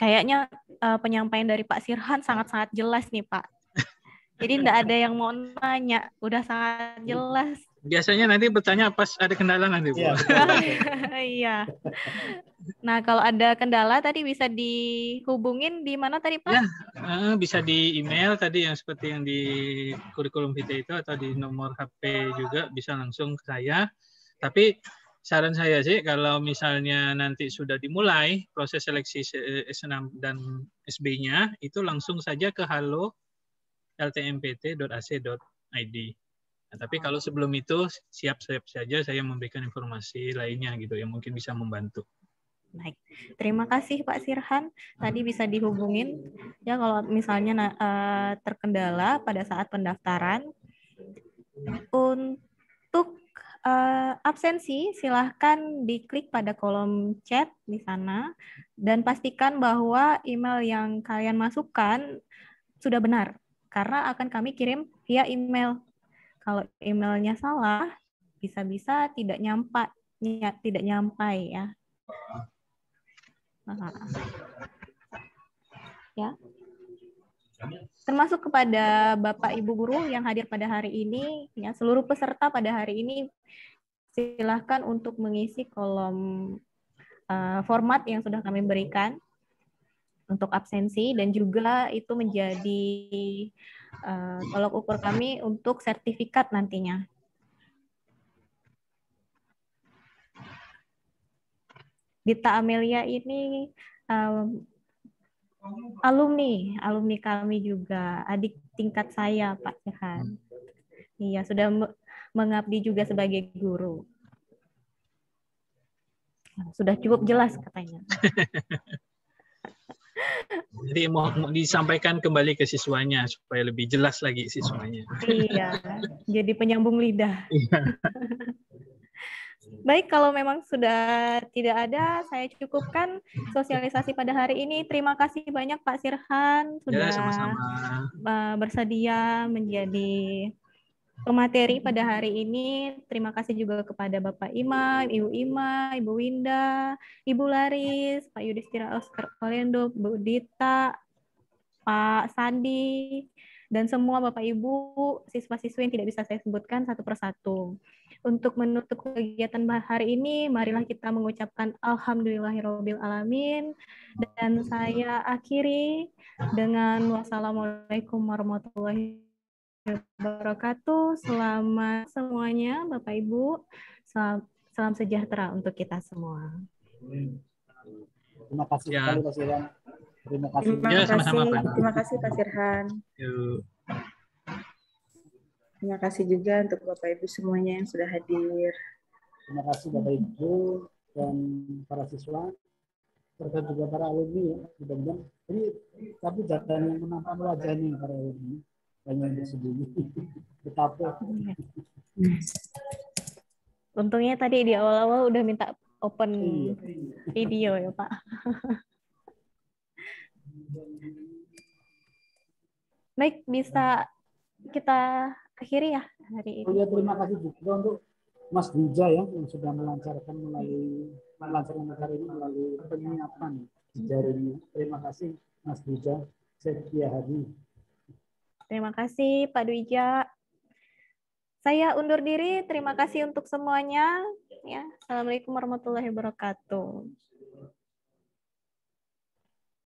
Kayaknya penyampaian dari Pak Sirhan sangat-sangat jelas nih, Pak. Jadi tidak ada yang mau nanya, udah sangat jelas. Biasanya nanti bertanya pas ada kendala nanti, Bu. Iya. Nah, kalau ada kendala tadi bisa dihubungin di mana tadi, Pak? Ya, bisa di email tadi yang seperti yang di kurikulum vitae itu, atau di nomor HP juga bisa langsung ke saya. Tapi saran saya sih kalau misalnya nanti sudah dimulai proses seleksi S6 dan SB-nya, itu langsung saja ke halo@ltmpt.ac.id. Nah, tapi kalau sebelum itu siap-siap saja saya memberikan informasi lainnya gitu yang mungkin bisa membantu. Baik, terima kasih Pak Sirhan. Tadi bisa dihubungin ya kalau misalnya terkendala pada saat pendaftaran. Untuk absensi silahkan diklik pada kolom chat di sana dan pastikan bahwa email yang kalian masukkan sudah benar karena akan kami kirim via email. Kalau emailnya salah, bisa-bisa tidak nyampai ya. Ya. Termasuk kepada Bapak Ibu guru yang hadir pada hari ini, ya, seluruh peserta pada hari ini silahkan untuk mengisi kolom format yang sudah kami berikan untuk absensi dan juga itu menjadi tolok ukur kami untuk sertifikat nantinya. Dita Amelia ini alumni kami juga, adik tingkat saya Pak Sirhan. Iya, sudah mengabdi juga sebagai guru. Sudah cukup jelas katanya. Jadi mau disampaikan kembali ke siswanya supaya lebih jelas lagi siswanya. Iya, jadi penyambung lidah. Baik, kalau memang sudah tidak ada, saya cukupkan sosialisasi pada hari ini. Terima kasih banyak Pak Sirhan sudah bersedia menjadi pemateri pada hari ini. Terima kasih juga kepada Bapak Imam, Ibu Ima, Ibu Winda, Ibu Laris, Pak Yudhistira Oscar Kolendo, Bu Dita, Pak Sandi, dan semua Bapak Ibu, siswa-siswi yang tidak bisa saya sebutkan satu persatu. Untuk menutup kegiatan hari ini, marilah kita mengucapkan Alhamdulillahirabbil alamin, dan saya akhiri dengan wassalamualaikum warahmatullahi wabarakatuh. Selamat semuanya, Bapak Ibu. Salam sejahtera untuk kita semua. Terima kasih sekali Pak Sirhan. Terima kasih. Terima kasih Pak Sirhan. Terima kasih juga untuk Bapak Ibu semuanya yang sudah hadir. Terima kasih Bapak Ibu dan para siswa serta juga para alumni ya. Mudah-mudahan ini tapi jangan yang menampar wajahnya para alumni, banyak yang bersembunyi. Betapa. Untungnya tadi di awal-awal udah minta open video ya Pak. Baik, bisa kita akhiri ya hari ini. Oh ya, terima kasih juga untuk Mas Dija ya yang sudah melancarkan acara ini melalui penyiapan jaringnya. Terima kasih Mas Dija Setia Hadi. Terima kasih Pak Dwija. Saya undur diri. Terima kasih untuk semuanya. Ya, Assalamualaikum warahmatullahi wabarakatuh.